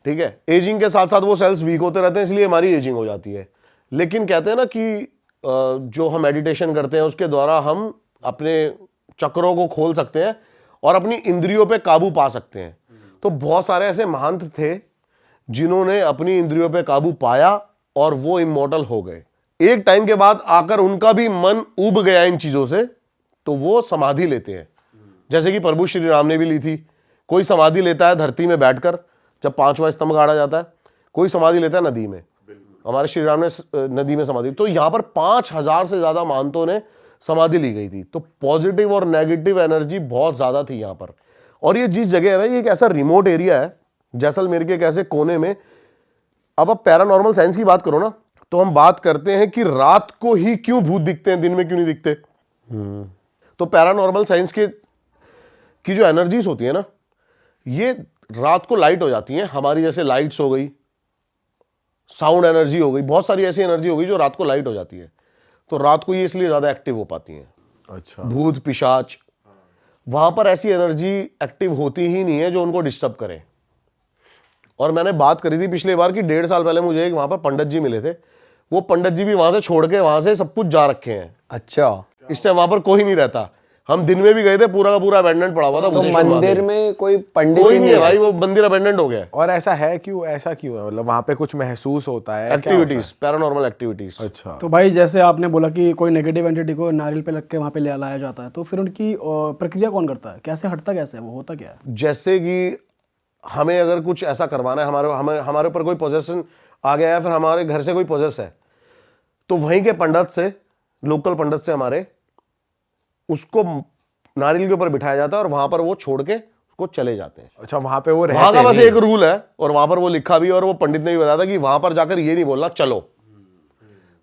ठीक है। एजिंग के साथ साथ वो सेल्स वीक होते रहते हैं, इसलिए हमारी एजिंग हो जाती है। लेकिन कहते हैं ना कि जो हम मेडिटेशन करते हैं उसके द्वारा हम अपने चक्रों को खोल सकते हैं और अपनी इंद्रियों पे काबू पा सकते हैं। तो बहुत सारे ऐसे महंत थे जिन्होंने अपनी इंद्रियों पे काबू पाया और वो इमॉर्टल हो गए। एक टाइम के बाद आकर उनका भी मन उब गया इन चीजों से, तो वो समाधि लेते हैं। जैसे कि प्रभु श्री राम ने भी ली थी। कोई समाधि लेता है धरती में बैठकर, जब 5वां स्तंभ गाड़ा जाता है। कोई समाधि लेता है नदी में, हमारे श्री राम ने नदी में समाधि। तो यहां पर 5000 से ज्यादा महंतों ने समाधि ली गई थी। तो पॉजिटिव और नेगेटिव एनर्जी बहुत ज्यादा थी यहां पर। और ये जिस जगह है ना, ये एक ऐसा रिमोट एरिया है जैसलमेर के एक ऐसे कोने में। अब आप पैरानॉर्मल साइंस की बात करो ना, तो हम बात करते हैं कि रात को ही क्यों भूत दिखते हैं, दिन में क्यों नहीं दिखते। तो पैरानॉर्मल साइंस की जो एनर्जीज होती है ना, ये रात को लाइट हो जाती हैं हमारी, जैसे लाइट्स हो गई, साउंड एनर्जी हो गई, बहुत सारी ऐसी एनर्जी हो गई जो रात को लाइट हो जाती है। तो रात को ये इसलिए ज्यादा एक्टिव हो पाती हैं। अच्छा, भूत पिशाच वहां पर ऐसी एनर्जी एक्टिव होती ही नहीं है जो उनको डिस्टर्ब करे। और मैंने बात करी थी पिछली बार कि 1.5 साल पहले मुझे एक वहां पर पंडित जी मिले थे, वो पंडित जी भी वहां से छोड़ के वहां से सब कुछ जा रखे हैं। अच्छा, इस टाइम वहां पर कोई नहीं रहता। हम दिन में भी गए थे, पूरा का पूरा अबेंडेंट पड़ा हुआ था। तो बुद्धेश्वर मंदिर महादेव। में कोई पंडित कोई ही नहीं है भाई, वो मंदिर अबेंडेंट हो गया है। और ऐसा है क्यों, ऐसा क्यों है? मतलब वहां पे कुछ महसूस होता है, क्या होता एक्टिविटीज, पैरानॉर्मल एक्टिविटीज। है? अच्छा, तो भाई जैसे आपने बोला कि कोई नेगेटिव एंटिटी को नारियल पे लग के वहाँ पे ले लाया जाता है, तो फिर उनकी प्रक्रिया कौन करता है, कैसे हटता, कैसे है वो, होता क्या है? जैसे कि हमें अगर कुछ ऐसा करवाना है, हमारे ऊपर कोई पोजेशन आ गया है, फिर हमारे घर से कोई पोजेस है, तो वहीं के पंडित से, लोकल पंडित से हमारे, उसको नारियल के ऊपर बिठाया जाता है और वहां पर वो छोड़ के उसको चले जाते हैं। अच्छा, वहां पे वो वहां का रहते बस नहीं। एक रूल है और वहां पर वो लिखा भी है, और वो पंडित ने भी बताया था कि वहां पर जाकर ये नहीं बोलना चलो,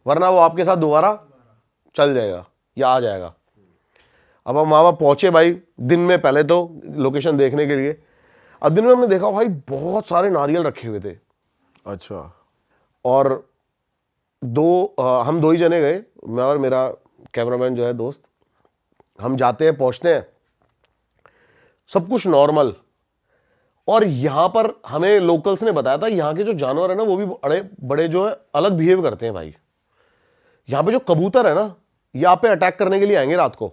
वरना वो आपके साथ दोबारा चल जाएगा या आ जाएगा। अब हम वहां पर पहुंचे भाई दिन में, पहले तो लोकेशन देखने के लिए। अब दिन में हमने देखा भाई बहुत सारे नारियल रखे हुए थे, अच्छा, और हम 2 ही जने गए, मैं और मेरा कैमरामैन जो है दोस्त। हम जाते हैं, पहुंचते हैं, सब कुछ नॉर्मल। और यहां पर हमें लोकल्स ने बताया था यहाँ के जो जानवर है ना वो भी बड़े बड़े जो है अलग बिहेव करते हैं भाई। यहाँ पे जो कबूतर है ना, यहाँ पे अटैक करने के लिए आएंगे रात को।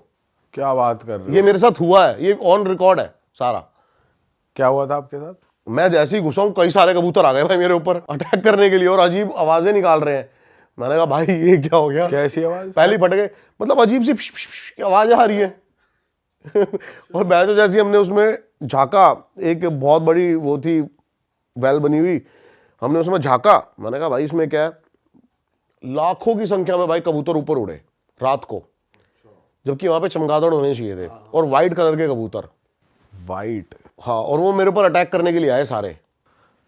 क्या बात कर रहे हो? ये मेरे साथ हुआ है, ये ऑन रिकॉर्ड है सारा। क्या हुआ था आपके साथ? मैं जैसे ही घुसा हूं, कई सारे कबूतर आ गए भाई मेरे ऊपर अटैक करने के लिए, और अजीब आवाजें निकाल रहे हैं। मैंने कहा भाई ये क्या हो गया? कैसी आवाज? पहली फट गए, मतलब अजीब सी पिश पिश पिश की आवाज आ रही है। और मैं तो जैसे हमने उसमें झांका, एक बहुत बड़ी वो थी वेल बनी हुई, हमने उसमें झांका। मैंने कहा भाई इसमें क्या है? लाखों की संख्या में भाई कबूतर ऊपर उड़े रात को, जबकि वहां पे चमगादड़ होने चाहिए थे, और वाइट कलर के कबूतर। वाइट? हाँ, और वो मेरे ऊपर अटैक करने के लिए आए सारे।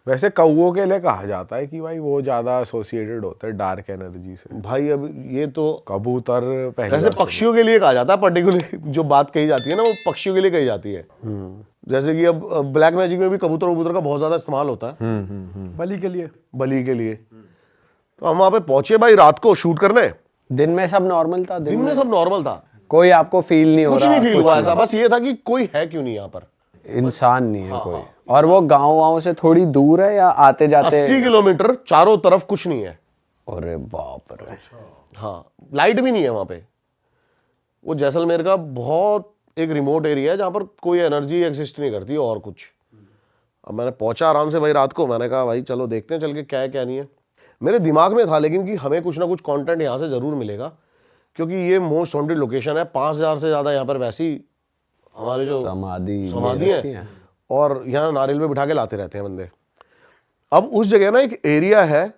वैसे कौओं के लिए कहा जाता है कि भाई वो ज्यादा एसोसिएटेड होते हैं डार्क एनर्जी से। भाई अब ये तो कबूतर पहले वैसे पक्षियों के लिए कहा जाता है, पर्टिकुलर जो बात कही जाती है ना वो पक्षियों के लिए कही जाती है। जैसे कि अब ब्लैक मैजिक में भी कबूतर वबूतर का बहुत ज्यादा इस्तेमाल होता है बलि के लिए। बलि के लिए। तो हम वहां पे पहुंचे भाई रात को शूट करने। दिन में सब नॉर्मल था? दिन में सब नॉर्मल था, कोई आपको फील नहीं हो कुछ रहा? नहीं फील हुआ ऐसा, बस ये था कि कोई है क्यों नहीं यहाँ पर। इंसान नहीं है कोई। और वो गाँव से थोड़ी दूर है या आते जाते? 80 किलोमीटर चारों तरफ कुछ नहीं है। अरे बाप रे। हाँ, लाइट भी नहीं है वहां पे। वो जैसलमेर का बहुत एक रिमोट एरिया है जहां पर कोई एनर्जी एग्जिस्ट नहीं करती और कुछ। अब मैंने पहुंचा आराम से भाई रात को, मैंने कहा भाई चलो देखते हैं चल के क्या है क्या नहीं है। मेरे दिमाग में था लेकिन कि हमें कुछ ना कुछ कंटेंट यहाँ से जरूर मिलेगा, क्योंकि ये मोस्ट वांटेड लोकेशन है। 5000 से ज्यादा यहाँ पर वैसी हमारे जो समाधि है, और यहाँ नारियल में बिठा के लाते रहते हैं बंदे। अब उस जगह ना एक एरिया है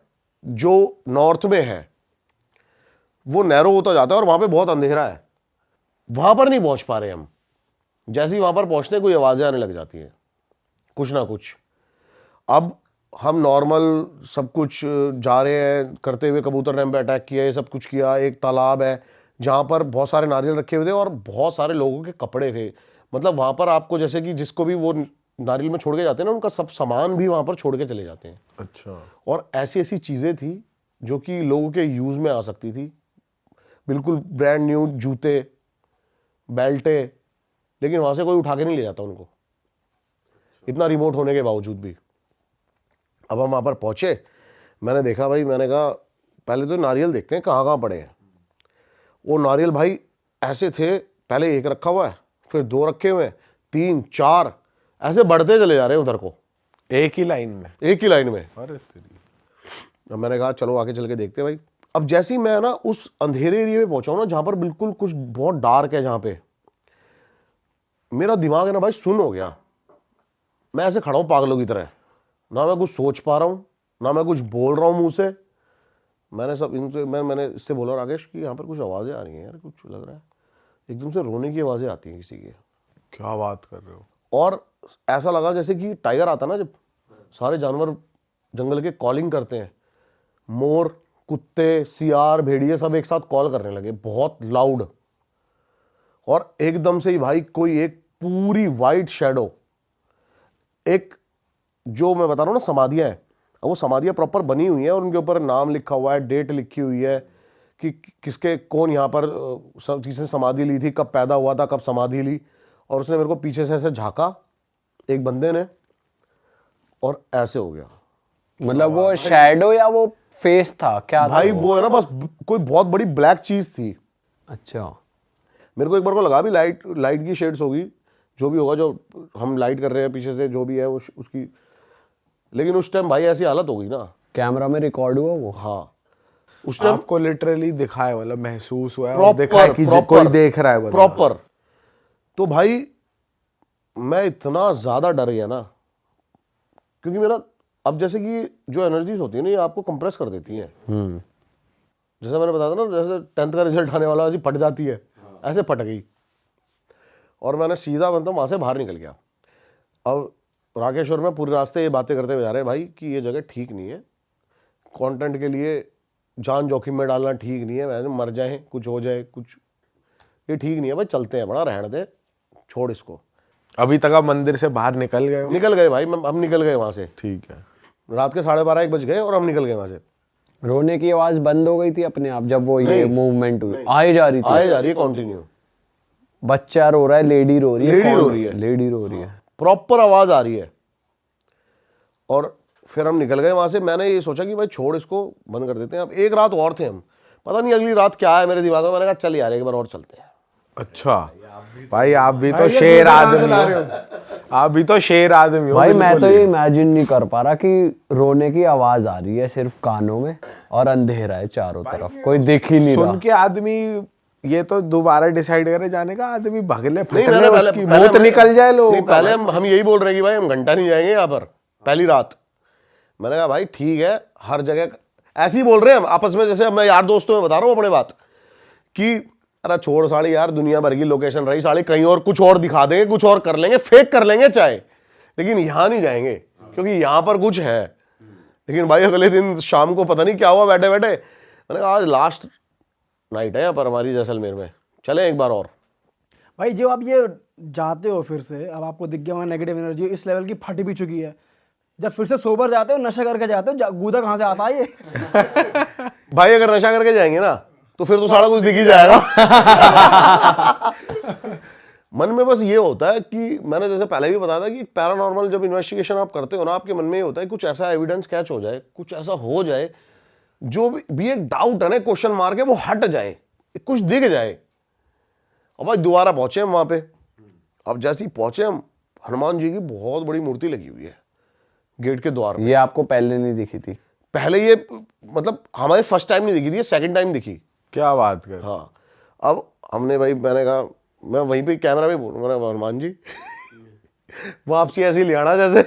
जो नॉर्थ में है, वो नैरो होता जाता है और वहां पे बहुत अंधेरा है, वहां पर नहीं पहुंच पा रहे हम। जैसे ही वहां पर पहुंचते हैं कोई आवाजें आने लग जाती हैं कुछ ना कुछ। अब हम नॉर्मल सब कुछ जा रहे हैं करते हुए, कबूतर ने हम पे अटैक किया, ये सब कुछ किया। एक तालाब है जहां पर बहुत सारे नारियल रखे हुए थे और बहुत सारे लोगों के कपड़े थे। मतलब वहां पर आपको जैसे कि जिसको भी वो नारियल में छोड़ के जाते हैं ना, उनका सब सामान भी वहां पर छोड़ के चले जाते हैं। अच्छा। और ऐसी ऐसी चीजें थी जो कि लोगों के यूज में आ सकती थी, बिल्कुल ब्रांड न्यू जूते, बेल्टे, लेकिन वहां से कोई उठा के नहीं ले जाता उनको, इतना रिमोट होने के बावजूद भी। अब हम वहां पर पहुंचे, मैंने देखा भाई, मैंने कहा पहले तो नारियल देखते हैं कहाँ कहाँ पड़े हैं। वो नारियल भाई ऐसे थे, पहले एक रखा हुआ है, फिर 2 रखे हुए हैं, 3, 4, ऐसे बढ़ते चले जा रहे हैं उधर को, एक ही लाइन में? एक ही लाइन में। अरे तेरी। अब मैंने कहा चलो आगे चल के देखते हैं भाई। अब जैसे ही मैं ना उस अंधेरे एरिया में पहुंचा हूं ना, जहां पर बिल्कुल कुछ बहुत डार्क है, जहां पे मेरा दिमाग है ना भाई सुन हो गया। मैं ऐसे खड़ा हूं पागलों की तरह, ना मैं कुछ सोच पा रहा हूं, ना मैं कुछ बोल रहा हूं मुंह से। मैंने इससे बोला राकेश कि यहाँ पर कुछ आवाजें आ रही हैं यार, कुछ लग रहा है, एकदम से रोने की आवाजें आती हैं किसी की। क्या बात कर रहे हो? और ऐसा लगा जैसे कि टाइगर आता ना, जब सारे जानवर जंगल के कॉलिंग करते हैं, मोर, कुत्ते, सियार, भेड़िए सब एक साथ कॉल करने लगे बहुत लाउड। और एकदम से ही भाई कोई एक पूरी वाइट शैडो, एक जो मैं बता रहा हूं ना समाधियां हैं, वो समाधियां प्रॉपर बनी हुई हैं और उनके ऊपर नाम लिखा हुआ है, डेट लिखी हुई है कि किसके कौन यहाँ पर किसने समाधि ली थी, कब पैदा हुआ था, कब समाधि ली। और उसने मेरे को पीछे से ऐसे झाँका एक बंदे ने, और ऐसे हो गया। मतलब वो शैडो या वो फेस था क्या था भाई वो है ना, बस कोई बहुत बड़ी ब्लैक चीज थी। अच्छा। मेरे को एक बार को लगा भी लाइट की शेड्स होगी, जो भी होगा, जो हम लाइट कर रहे हैं पीछे से, जो भी है वो उसकी, लेकिन उस टाइम भाई ऐसी हालत हो गई ना। कैमरा में रिकॉर्ड हुआ वो? हाँ, उस टाइम आपको लिटरली दिखाया, मतलब महसूस हुआ है और दिखाया कि कोई देख रहा है प्रॉपर। तो भाई मैं इतना ज्यादा डर गया ना, क्योंकि मेरा अब जैसे कि जो एनर्जीज होती है ना, ये आपको कंप्रेस कर देती हैं। जैसे मैंने बताया था ना, जैसे 10th का रिजल्ट आने वाला ऐसी फट जाती है, ऐसे फट गई। और मैंने सीधा मतलब वहां से बाहर निकल गया। अब राकेश और मैं पूरे रास्ते ये बातें करते हुए जा रहे हैं भाई कि ये जगह ठीक नहीं है, कंटेंट के लिए जान जोखिम में डालना ठीक नहीं है, वैसे मर जाए कुछ हो जाए कुछ, ये ठीक नहीं है भाई, चलते हैं, बड़ा रहने दे, छोड़ इसको। अभी तक आप मंदिर से बाहर निकल गए हो? निकल गए भाई, हम निकल गए वहां से। ठीक है। रात के 12:30-1 बज गए और हम निकल गए वहां से। रोने की आवाज बंद हो गई थी अपने आप जब वो ये मूवमेंट हुई? आए जा रही थी? आए जा रही है कंटिन्यू। बच्चा रो रहा है, लेडी रो रही है? लेडी रो रही है। लेडी रो रही है, प्रॉपर आवाज आ रही है। और फिर हम निकल गए वहां से। मैंने ये सोचा कि भाई छोड़ इसको, बंद कर देते हैं। अब एक रात और थे हम, पता नहीं अगली रात क्या है मेरे दिमाग में। मैंने कहा चल यार एक बार और चलते हैं। अच्छा भाई, आप भी तो शेर आदमी हो, आप भी तो शेर आदमी हो। भाई मैं तो ये इमेजिन नहीं कर पा रहा कि रोने की आवाज आ रही है सिर्फ कानों में और अंधेरा है चारों तरफ, कोई दिख ही नहीं रहा। सुन के आदमी ये तो दोबारा डिसाइड करे जाने का, आदमी भगले नहीं, फटले मैंने उसकी मौत निकल जाए लोगों नहीं, का। पहले हम यही बोल रहे हैं कि भाई हम घंटा नहीं जाएंगे यहाँ पर पहली रात। मैंने कहा भाई ठीक है, हर जगह ऐसे ही बोल रहे हैं हम आपस में, जैसे मैं यार दोस्तों में बता रहा हूँ अपने बात कि अरे छोड़ साली यार, दुनिया भर की लोकेशन रही साली, कहीं और कुछ और दिखा देंगे, कुछ और कर लेंगे, फेक कर लेंगे चाहे, लेकिन यहाँ नहीं जाएंगे क्योंकि यहाँ पर कुछ है। लेकिन भाई अगले दिन शाम को पता नहीं क्या हुआ, बैठे बैठे मैंने कहा आज लास्ट नाइट है यहाँ पर हमारी जैसलमेर में, चले एक बार और। भाई जो आप ये जाते हो फिर से, अब आपको दिख गया वहाँ नेगेटिव एनर्जी इस लेवल की फट भी चुकी है, जब फिर से सोबर जाते हो, नशा करके जाते हो, गूदा कहाँ से आता है ये? भाई अगर नशा करके जाएंगे ना तो फिर तो सारा कुछ दिख ही जाएगा। मन में बस ये होता है कि मैंने जैसे पहले भी बताया था कि पैरानॉर्मल जब इन्वेस्टिगेशन आप करते हो ना, आपके मन में ये होता है कुछ ऐसा एविडेंस कैच हो जाए, कुछ ऐसा हो जाए जो भी एक डाउट है ना, क्वेश्चन मार्क है, वो हट जाए, कुछ दिख जाए। अब भाई दोबारा पहुंचे हम वहां पे। अब जैसे ही पहुंचे हम, हनुमान जी की बहुत बड़ी मूर्ति लगी हुई है गेट के द्वार पे। ये आपको पहले नहीं दिखी थी? पहले ये मतलब हमारे फर्स्ट टाइम नहीं दिखी थी, सेकंड टाइम दिखी। क्या बात कर। हाँ, अब हमने भाई, मैंने कहा, मैं वहीं पे कैमरा में बोलूँ, मैंने हनुमान जी वापसी ऐसी ले आना जैसे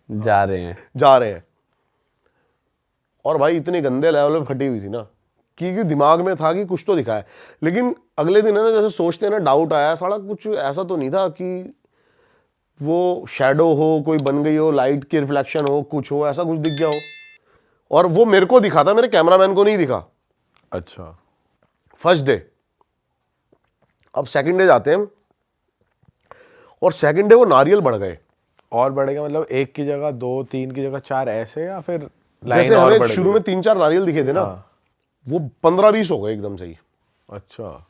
जा रहे हैं। और भाई इतनी गंदे लेवल पे फटी हुई थी ना कि दिमाग में था कि कुछ तो दिखा है। लेकिन अगले दिन है ना, जैसे सोचते हैं ना, डाउट आया, साला कुछ ऐसा तो नहीं था कि वो शैडो हो, कोई बन गई हो, लाइट की रिफ्लेक्शन हो, कुछ हो, ऐसा कुछ दिख गया हो। और वो मेरे को दिखा था, मेरे कैमरामैन को नहीं दिखा। अच्छा, फर्स्ट डे। अब सेकंड डे जाते हैं और सेकंड डे वो नारियल बढ़ गए। और बढ़ेगा मतलब एक की जगह 2, 3 की जगह 4 ऐसे, या फिर जैसे और हमें बढ़ शुरू गई? में 3-4 नारियल दिखे थे ना, वो 15-20 हो गए एकदम से ही। अच्छा,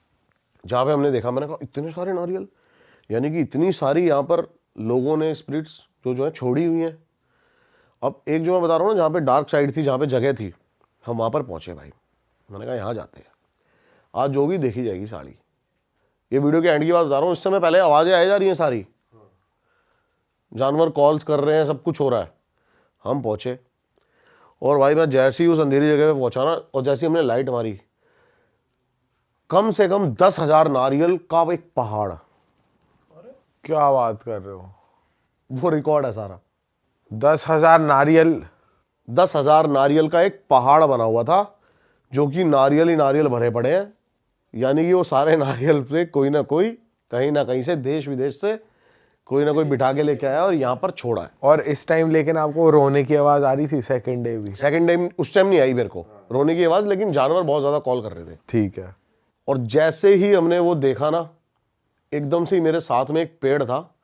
जहां पे हमने देखा, मैंने कहा इतने सारे नारियल, यानी कि इतनी सारी यहाँ पर लोगों ने स्पिरिट्स जो है छोड़ी हुई हैं। अब एक जो मैं बता रहा हूँ ना, जहाँ पे डार्क साइड थी, जहाँ पे जगह थी, हम वहाँ पर पहुँचे भाई। मैंने कहा यहाँ जाते हैं, आज जो भी देखी जाएगी साड़ी। ये वीडियो के एंड की बात बता रहा हूँ, इस समय पहले आवाज़ें आ जा रही हैं सारी, जानवर कॉल्स कर रहे हैं, सब कुछ हो रहा है। हम पहुँचे और भाई मैं जैसे ही उस अंधेरी जगह पे पहुँचा ना, और जैसे ही हमने लाइट मारी, कम से कम 10,000 नारियल का एक पहाड़। क्या बात कर रहे हो? वो रिकॉर्ड है सारा। 10,000 नारियल? 10,000 नारियल का एक पहाड़ बना हुआ था, जो कि नारियल ही नारियल भरे पड़े हैं। यानी कि वो सारे नारियल पे कोई ना कोई, कहीं ना कहीं से, देश विदेश से कोई ना कोई बिठा के लेके आया और यहाँ पर छोड़ा है। और इस टाइम लेकिन आपको रोने की आवाज आ रही थी सेकंड डे भी? सेकंड डे उस टाइम नहीं आई मेरे को रोने की आवाज़, लेकिन जानवर बहुत ज़्यादा कॉल कर रहे थे। ठीक है। और जैसे ही हमने वो देखा ना, एकदम से ही मेरे साथ में एक पेड़ था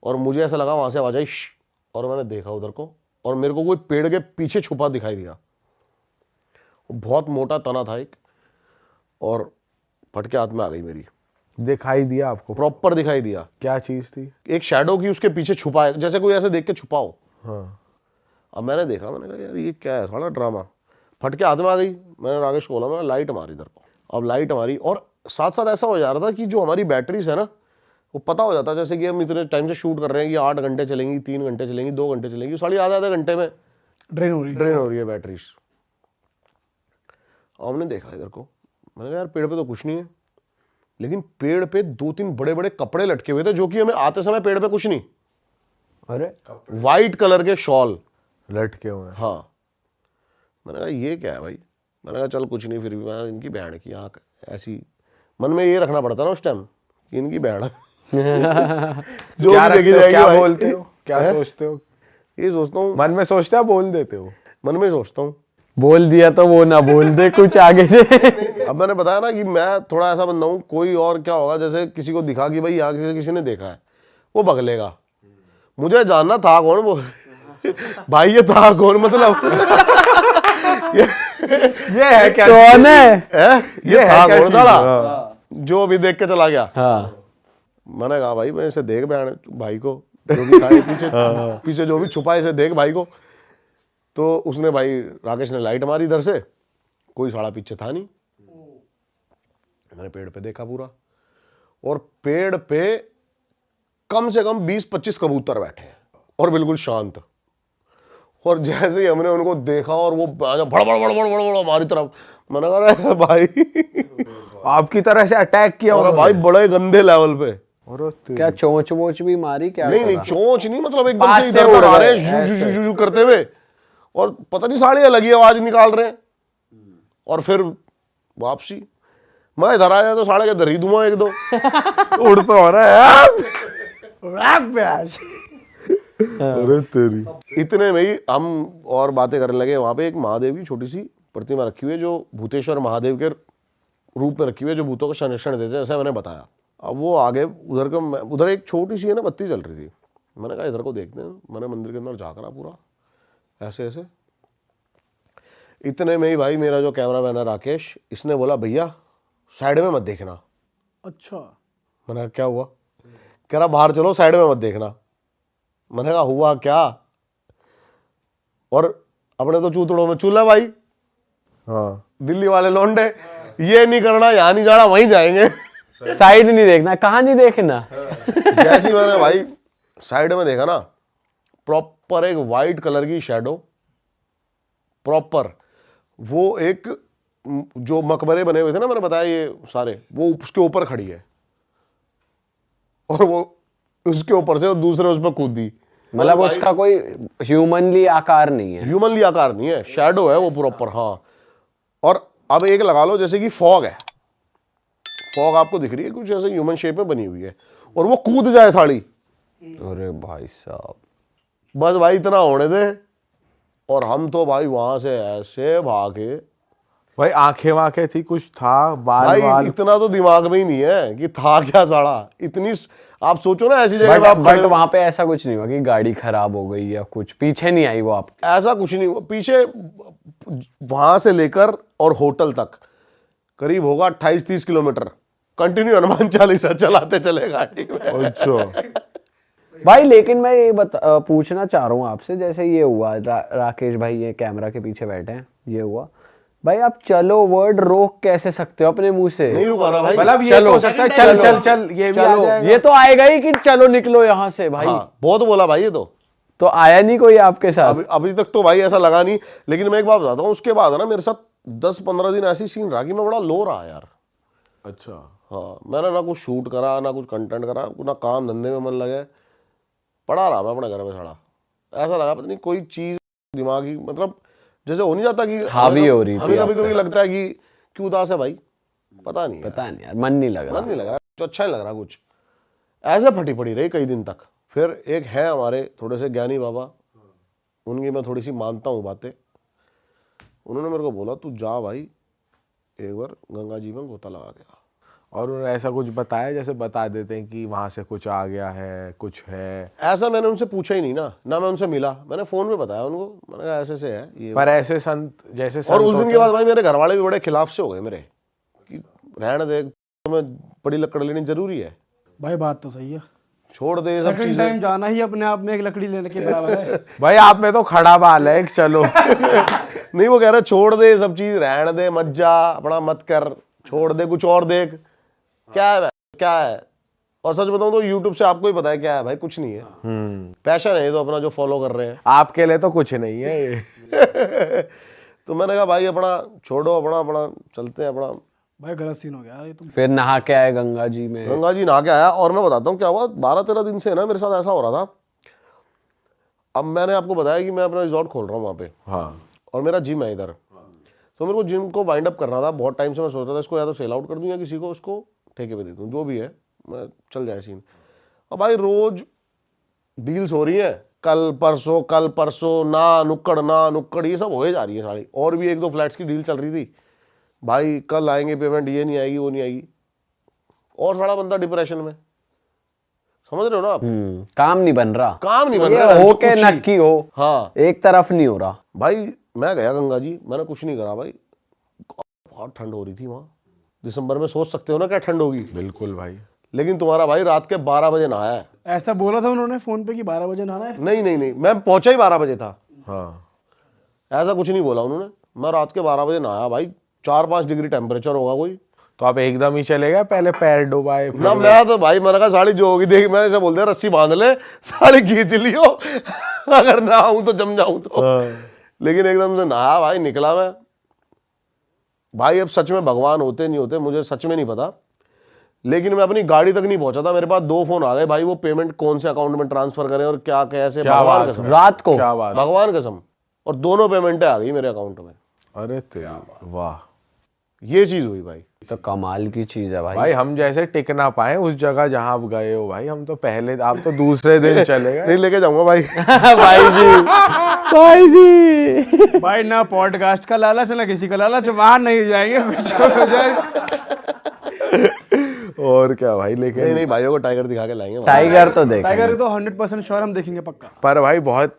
और मुझे ऐसा लगा वहाँ से आवाज़ आई, श्श, और मैंने देखा उधर को, और मेरे को कोई पेड़ के पीछे छुपा दिखाई दिया। बहुत मोटा तना था एक, और फटके हाथ में आ गई मेरी। दिखाई दिया आपको? प्रॉपर दिखाई दिया। क्या चीज थी? एक शैडो की उसके पीछे छुपा है, जैसे कोई ऐसे देख के छुपा हो। हाँ। अब मैंने देखा, मैंने कहा यार ये क्या है, साला ड्रामा। फट के हाथ में आ गई, मैंने राकेश को बोला, मैंने लाइट मारी इधर को। अब लाइट मारी और साथ साथ ऐसा हो जा रहा था कि जो हमारी बैटरीज है ना, वो पता हो जाता, जैसे कि हम इतने टाइम से शूट कर रहे हैं कि 8 घंटे चलेंगी, 3 घंटे चलेंगी, 2 घंटे चलेंगी, साढ़े आधे घंटे में ड्रेन हो रही है बैटरीज। और हमने देखा इधर को, मैंने कहा यार पेड़ पे तो कुछ नहीं है, लेकिन पेड़ पे 2-3 बड़े बड़े कपड़े लटके हुए थे, जो कि हमें आते समय पेड़ पे कुछ नहीं, अरे वाइट कलर के शॉल लटके हुए हैं। हाँ। मैंने कहा ये क्या है भाई, मैंने कहा चल कुछ नहीं, फिर भी मैं इनकी बहन की आँख ऐसी, मन में ये रखना पड़ता ना उस टाइम कि इनकी बहन जो क्या भी देखी रखते हो, जाएगी क्या भाई। बोलते हो, क्या सोचते हो? ये सोचता हूँ, मन में सोचते हो, बोल देते हो? मन में सोचता हूँ। बोल दिया तो वो ना बोल दे कुछ आगे से। अब मैंने बताया ना कि मैं थोड़ा ऐसा बंदा हूँ, कोई और क्या होगा, जैसे किसी को दिखा कि भाई यहाँ किसी ने देखा है, वो बगलेगा। मुझे जानना था कौन वो भाई, ये था कौन, मतलब ये है क्या? कौन है? ये था क्या कौन चीज़? साला हाँ। जो अभी देख के चला गया। हाँ मैंने कहा भाई मैं इसे देख बहन भाई को, जो भी था ये पीछे पीछे जो भी छुपा है, इसे देख भाई को। तो उसने भाई राकेश ने लाइट मारी इधर से, कोई साला पीछे था नहीं। मैंने पेड़ पे देखा पूरा, और पेड़ पे कम से कम 20-25 कबूतर बैठे हैं और बिल्कुल शांत। और जैसे ही हमने उनको देखा और वो भड़ भड़ भड़ भड़ भड़ हमारी तरफ, मैंने कहा अरे भाई आपकी तरह से अटैक किया और उन्होंने? भाई बड़े गंदे लेवल पे। और क्या चोंच वोच भी मारी क्या? नहीं करा? चोंच नहीं, मतलब एकदम पास से से इधर उड़ आ रहे गए, हैं ऐसे। जू जू जू करते हुए, और पता नहीं साढ़े अलग ही आवाज निकाल रहे हैं। और फिर वापसी, मैं इधर आया तो साढ़े के इधर ही दूंगा 1-2 उड़ तो हो रहा है। अरे तेरी। इतने में ही हम और बातें करने लगे। वहां पे एक महादेव की छोटी सी प्रतिमा रखी हुई है, जो भूतेश्वर महादेव के रूप में रखी हुई है, जो भूतों को संरक्षण देते हैं, ऐसा मैंने बताया। अब वो आगे उधर एक छोटी सी है ना बत्ती जल रही थी, मैंने कहा इधर को देखते हैं। मैंने मंदिर के अंदर झाँक रहा पूरा ऐसे ऐसे। इतने में ही भाई मेरा जो कैमरामैन है राकेश, इसने बोला भैया साइड में मत देखना। अच्छा, मैंने कहा क्या हुआ? कह रहा बाहर चलो, साइड में मत देखना। मैंने कहा हुआ क्या? और अपने तो चूतड़ों में चूल्हा भाई, हाँ। दिल्ली वाले लौंडे, ये नहीं करना, यहाँ नहीं जाना, वहीं जाएंगे। साइड नहीं देखना, कहाँ नहीं देखना। जैसे ही मैंने भाई साइड में देखा ना, प्रॉपर एक वाइट कलर की शैडो, प्रॉपर वो एक जो मकबरे बने हुए थे ना, मैंने बताया ये सारे, वो उसके ऊपर खड़ी है, और वो उसके ऊपर से दूसरे उस पर कूदी। मतलब उसका कोई ह्यूमनली आकार नहीं है। ह्यूमनली आकार नहीं है, शैडो है वो प्रॉपर। हाँ, और अब एक लगा लो जैसे कि फॉग है, फॉग आपको दिख रही है कुछ ऐसे ह्यूमन शेप में बनी हुई है, और वो कूद जाए साड़ी। अरे भाई साहब, बस भाई इतना होने दे, और हम तो भाई वहां से ऐसे भागे। भाई आंखें वांखें थी, कुछ था, बाल भाई बाल? इतना तो दिमाग में ही नहीं है कि था क्या साड़ा। इतनी आप सोचो ना ऐसी जगह पे आप बट खड़े हो। वहां पे ऐसा कुछ नहीं हुआ कि गाड़ी खराब हो गई या कुछ पीछे नहीं आई वो आपके? ऐसा कुछ नहीं हुआ। पीछे वहां से लेकर और होटल तक करीब होगा 28-30 किलोमीटर, कंटिन्यू हनुमान चालीसा चलाते चले गाड़ी में। अच्छा। भाई लेकिन मैं ये पूछना चाह रहा हूँ आपसे, जैसे ये हुआ राकेश भाई ये कैमरा के पीछे बैठे हैं, ये हुआ भाई, आप चलो वर्ड रोक कैसे सकते हो अपने मुंह से? नहीं रुका ना भाई। मतलब ये चलो, तो हो सकता है चल चल चल, ये भी आ चलो, जाएगा। ये तो आएगा ही कि चलो निकलो यहाँ से भाई। हाँ, बहुत बोला भाई ये तो आया नहीं कोई आपके साथ? अभी तक तो भाई ऐसा लगा नहीं। लेकिन मैं एक बात बताता हूँ, उसके बाद है ना मेरे साथ 10-15 दिन ऐसी सीन रहा कि मैं बड़ा लो रहा यार। अच्छा। हाँ, मैंने ना कुछ शूट करा, ना कुछ कंटेंट करा, ना काम धंधे में मन लगे, पड़ा रहा मैं अपने घर में साड़ा। ऐसा लगा पता नहीं कोई चीज दिमागी, मतलब जैसे हो नहीं जाता कि हावी हो रही थी हमें कभी आप पे। कभी लगता है कि क्यों उदास है भाई, पता नहीं पता नहीं यार, मन नहीं लग मन रहा। नहीं लग रहा, तो अच्छा नहीं लग रहा कुछ, ऐसे फटी पड़ी रही कई दिन तक। फिर एक है हमारे थोड़े से ज्ञानी बाबा, उनकी मैं थोड़ी सी मानता हूँ बातें। उन्होंने मेरे को बोला तू जा भाई एक बार गंगा जी में गोता लगा के आ। और उन्होंने ऐसा कुछ बताया जैसे बता देते हैं कि वहां से कुछ आ गया है, कुछ है? ऐसा मैंने उनसे पूछा ही नहीं ना मैं उनसे मिला, मैंने फोन पे बताया उनको, मैंने कहा ऐसे से है ये। पर ऐसे संत जैसे और संत उस दिन होते के बाद भाई मेरे घर वाले भी बड़े खिलाफ से हो गए मेरे, कि रहने दे में बड़ी लकड़ लेनी जरूरी है? भाई बात तो सही है, छोड़ दे ये सब सेकंड चीजें। टाइम जाना ही अपने आप में एक लकड़ी लेने के बराबर है। भाई आप में तो खड़ा बाल है, एक चलो। नहीं, वो कह रहा है छोड़ दे ये सब चीज, रहने दे, मत जा, अपना मत कर, छोड़ दे, कुछ और देख। क्या है भाई, क्या है? और सच बताऊं तो यूट्यूब से आपको ही पता है क्या है भाई, कुछ नहीं है। पैशन है ये तो अपना जो फॉलो कर रहे हैं। आपके लिए तो कुछ नहीं है ये। तो मैंने कहा भाई अपना छोड़ो, अपना अपना चलते हैं अपना। भाई गलत सीन हो गया यार ये तो। फिर नहा के आए गंगा जी में? गंगा जी नहा के आया, और मैं बताता हूँ क्या हुआ। 12-13 दिन से ना मेरे साथ ऐसा हो रहा था। अब मैंने आपको बताया कि मैं अपना रिजॉर्ट खोल रहा हूँ वहाँ पे, हाँ और मेरा जिम है इधर। तो मेरे को जिम को वाइंड अप करना था। बहुत टाइम से मैं सोच रहा था इसको या तो सेल आउट कर दूँ या किसी को उसको ठेके पे दे दूँ, जो भी है मैं चल जाए सीन। और भाई रोज डील्स हो रही हैं, कल परसों ना नुक्कड़ ये सब होए जा रही है सारी। और भी 1-2 फ्लैट्स की डील चल रही थी, भाई कल आएंगे पेमेंट, ये नहीं आएगी, वो नहीं आएगी। और सारा बंदा डिप्रेशन में, समझ रहे हो ना आप? काम नहीं बन रहा, काम नहीं बन ये रहा, हो जो के कुछ ही। नक्की हो, हाँ एक तरफ नहीं हो रहा। भाई मैं गया गंगा जी, मैंने कुछ नहीं करा भाई। बहुत ठंड हो रही थी वहाँ, दिसंबर में सोच सकते हो ना क्या ठंड होगी। बिल्कुल भाई। लेकिन तुम्हारा भाई रात के 12 बजे नहाया है। ऐसा बोला था उन्होंने फोन पे कि 12 बजे नहाना है। नहीं, मैं पहुंचा ही 12 बजे था। हाँ ऐसा कुछ नहीं बोला उन्होंने। मैं रात के 12 बजे नहाया भाई, 4-5 डिग्री टेम्परेचर होगा कोई तो आप एकदम ही चले गए, पहले पैर डुबाए ना। मैं तो भाई मैंने कहा साड़ी जो होगी देख, मैंने ऐसे बोल दिया रस्सी बांध ले, साड़ी खींच लियो, अगर ना आऊं तो जम जाऊं तो। लेकिन एकदम से नहा भाई, निकला मैं भाई। अब सच में भगवान होते नहीं होते मुझे सच में नहीं पता, लेकिन मैं अपनी गाड़ी तक नहीं पहुंचा था, मेरे पास 2 फोन आ गए भाई। वो पेमेंट कौन से अकाउंट में ट्रांसफर करें और क्या कैसे, भगवान कसम, रात को क्या बात। भगवान कसम। और दोनों पेमेंटें आ गई मेरे अकाउंट में। अरे तेरी वाह। ये चीज हुई भाई। तो कमाल की चीज है भाई। भाई हम जैसे टिक ना पाए उस जगह जहां आप गए हो भाई, हम तो पहले, आप तो दूसरे दिन चले गए। नहीं लेके जाऊंगा भाई। भाई जी भाई ना पॉडकास्ट का लालच ना किसी का लालच, वहां नहीं जाएंगे, कुछ हो जाए। और क्या भाई। लेकिन नहीं भाइयों को टाइगर दिखा के लाएंगे भाई। टाइगर तो देख, टाइगर तो 100% श्योर हम देखेंगे पक्का। पर भाई बहुत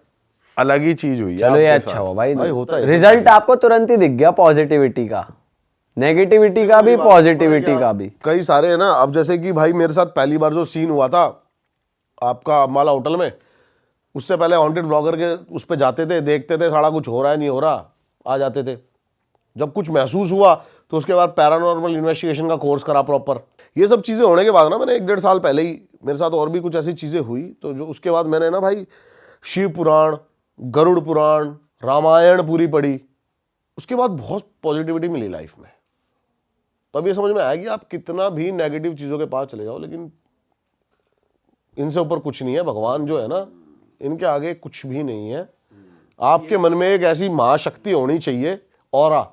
अलग ही चीज हुई है चलो ये आपके अच्छा साथ। हुआ भाई, होता है। रिजल्ट आपको तुरंत ही दिख गया, पॉजिटिविटी का, नेगेटिविटी का भी, पॉजिटिविटी का भी। कई सारे है ना। अब जैसे कि भाई मेरे साथ पहली बार जो सीन हुआ था आपका अम्बाला होटल में, उससे पहले हॉन्टेड ब्लॉगर के उस पे जाते थे, देखते थे सारा कुछ हो रहा है नहीं हो रहा, आ जाते थे। जब कुछ महसूस हुआ तो उसके बाद पैरानॉर्मल इन्वेस्टिगेशन का कोर्स करा प्रॉपर। ये सब चीज़ें होने के बाद ना, मैंने 1-1.5 साल पहले ही मेरे साथ और भी कुछ ऐसी चीज़ें हुई, तो जो उसके बाद मैंने ना भाई शिव पुराण, गरुड़ पुराण, रामायण पूरी पढ़ी। उसके बाद बहुत पॉजिटिविटी मिली लाइफ में। तो अब ये समझ में आया कि आप कितना भी नेगेटिव चीज़ों के पास चले जाओ, लेकिन इनसे ऊपर कुछ नहीं है। भगवान जो है ना, इनके आगे कुछ भी नहीं है। आपके मन में एक ऐसी महाशक्ति होनी चाहिए, ऑरा,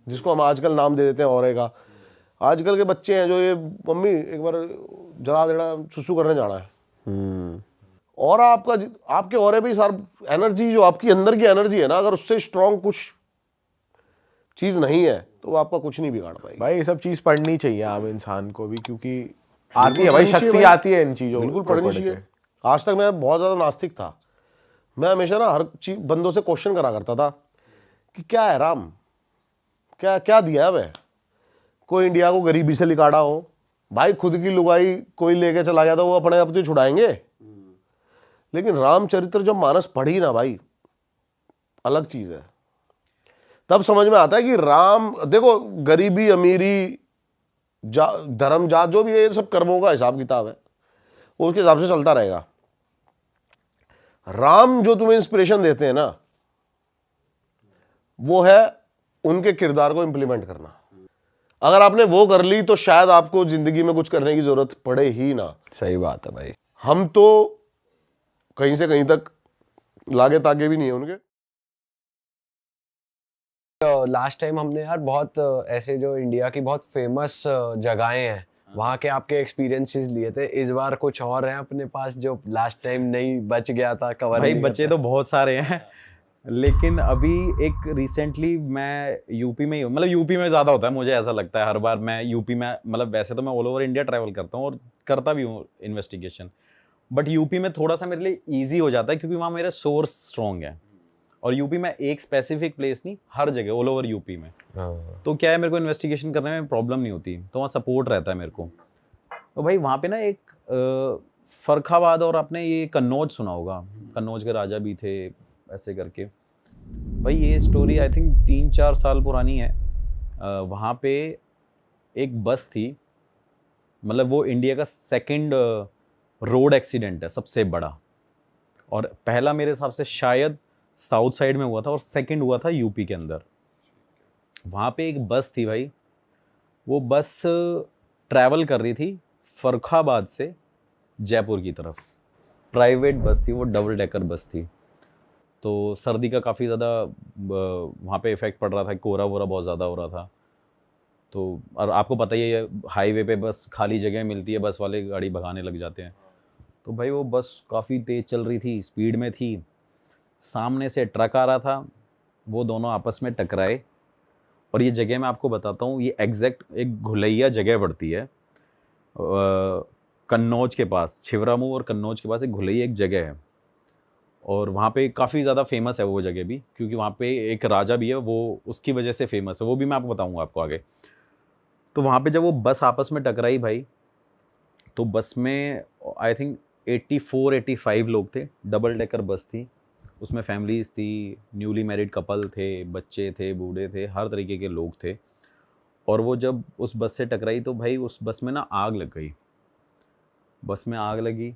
जिसको हम आजकल नाम दे देते हैं ऑरे का। आजकल के बच्चे हैं जो ये, मम्मी एक बार जरा देना सुसु करने जाना है, और आपका आपके ऑरे भी सार एनर्जी, जो आपकी अंदर की एनर्जी है ना, अगर उससे स्ट्रांग कुछ चीज नहीं है तो वो आपका कुछ नहीं बिगाड़ पाएगी। भाई ये सब चीज पढ़नी चाहिए आम इंसान को भी, क्योंकि आती है भाई, शक्ति आती है इन चीजों बिल्कुल को पढ़नी पढ़ चाहिए। के। आज तक मैं बहुत ज्यादा नास्तिक था। मैं हमेशा ना हर चीज बंदों से क्वेश्चन करा करता था कि क्या है राम, क्या क्या दिया है वह। कोई इंडिया को गरीबी से लिकाड़ा हो, भाई खुद की लुगाई कोई लेके चला गया तो वो अपने आप तो छुड़ाएंगे। लेकिन रामचरित्र जब मानस पढ़ी ना भाई, अलग चीज है। तब समझ में आता है कि राम, देखो गरीबी अमीरी धर्म जात जो भी है, ये सब कर्मों का हिसाब किताब है, वो उसके हिसाब से चलता रहेगा। राम जो तुम्हें इंस्पिरेशन देते हैं ना, वो है उनके किरदार को इंप्लीमेंट करना। अगर आपने वो कर ली तो शायद आपको जिंदगी में कुछ करने की जरूरत पड़े ही ना। सही बात है भाई। हम तो कहीं से कहीं तक लागे तागे भी नहीं है उनके। लास्ट टाइम हमने यार बहुत ऐसे जो इंडिया की बहुत फेमस जगहें हैं, वहाँ के आपके एक्सपीरियंसेस लिए थे। इस बार कुछ और हैं अपने पास जो लास्ट टाइम नहीं बच गया था, कवर भाई नहीं बचे तो बहुत सारे हैं, लेकिन अभी एक रिसेंटली मैं यूपी में ही हूँ। मतलब यूपी में ज़्यादा होता है, मुझे ऐसा लगता है हर बार मैं यूपी में, मतलब वैसे तो मैं ऑल ओवर इंडिया ट्रैवल करता हूँ और करता भी हूँ इन्वेस्टिगेशन, बट यूपी में थोड़ा सा मेरे लिए ईजी हो जाता है क्योंकि वहाँ मेरे सोर्स स्ट्रॉन्ग है। और यूपी में एक स्पेसिफिक प्लेस नहीं, हर जगह ऑल ओवर यूपी में। हाँ। तो क्या है, मेरे को इन्वेस्टिगेशन करने में प्रॉब्लम नहीं होती, तो वहाँ सपोर्ट रहता है मेरे को। तो भाई वहाँ पे ना एक फर्रुखाबाद और आपने ये कन्नौज सुना होगा, कन्नौज के राजा भी थे ऐसे करके। भाई ये स्टोरी आई थिंक 3-4 साल पुरानी है। वहाँ पे एक बस थी, मतलब वो इंडिया का सेकंड रोड एक्सीडेंट है सबसे बड़ा, और पहला मेरे हिसाब से शायद साउथ साइड में हुआ था और सेकंड हुआ था यूपी के अंदर। वहाँ पे एक बस थी भाई, वो बस ट्रैवल कर रही थी फर्रुखाबाद से जयपुर की तरफ। प्राइवेट बस थी वो, डबल डेकर बस थी। तो सर्दी का काफ़ी ज़्यादा वहाँ पे इफ़ेक्ट पड़ रहा था, कोहरा वोरा बहुत ज़्यादा हो रहा था। तो और आपको पता ही है हाईवे पे बस खाली जगह मिलती है, बस वाले गाड़ी भगाने लग जाते हैं। तो भाई वो बस काफ़ी तेज़ चल रही थी, स्पीड में थी, सामने से ट्रक आ रहा था, वो दोनों आपस में टकराए। और ये जगह मैं आपको बताता हूँ, ये एग्जैक्ट एक घुलैया जगह पड़ती है कन्नौज के पास, छिबरामऊ और कन्नौज के पास एक घुलैया एक जगह है। और वहाँ पे काफ़ी ज़्यादा फेमस है वो जगह भी, क्योंकि वहाँ पे एक राजा भी है, वो उसकी वजह से फेमस है, वो भी मैं आपको बताऊँगा आपको आगे। तो वहाँ पे जब वो बस आपस में टकराई भाई, तो बस में आई थिंक 84-85 लोग थे, डबल डेकर बस थी, उसमें फैमिलीज़ थी, न्यूली मैरिड कपल थे, बच्चे थे, बूढ़े थे, हर तरीके के लोग थे। और वो जब उस बस से टकराई तो भाई उस बस में ना आग लग गई, बस में आग लगी,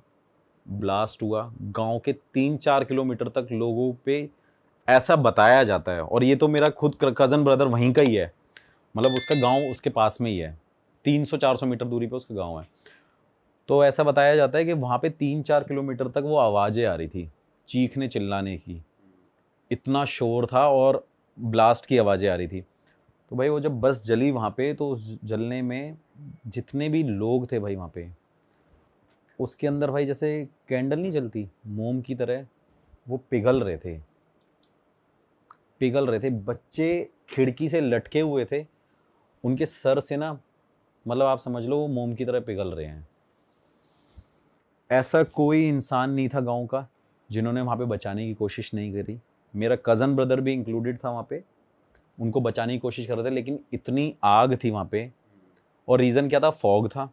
ब्लास्ट हुआ, गांव के 3-4 किलोमीटर तक लोगों पे ऐसा बताया जाता है। और ये तो मेरा खुद कज़न ब्रदर वहीं का ही है, मतलब उसका गांव उसके पास में ही है, 300-400 मीटर दूरी पे उसका गांव है। तो ऐसा बताया जाता है कि वहाँ पे 3-4 किलोमीटर तक वो आवाज़ें आ रही थी, चीखने चिल्लाने की, इतना शोर था और ब्लास्ट की आवाज़ें आ रही थी। तो भाई वो जब बस जली वहाँ पे, तो उस जलने में जितने भी लोग थे भाई वहाँ पे, उसके अंदर भाई जैसे कैंडल नहीं जलती मोम की तरह, वो पिघल रहे थे, पिघल रहे थे। बच्चे खिड़की से लटके हुए थे, उनके सर से ना, मतलब आप समझ लो वो मोम की तरह पिघल रहे हैं। ऐसा कोई इंसान नहीं था गांव का जिन्होंने वहाँ पे बचाने की कोशिश नहीं करी। मेरा कज़न ब्रदर भी इंक्लूडेड था वहाँ पे, उनको बचाने की कोशिश कर रहे थे, लेकिन इतनी आग थी वहाँ पे। और रीज़न क्या था, फॉग था,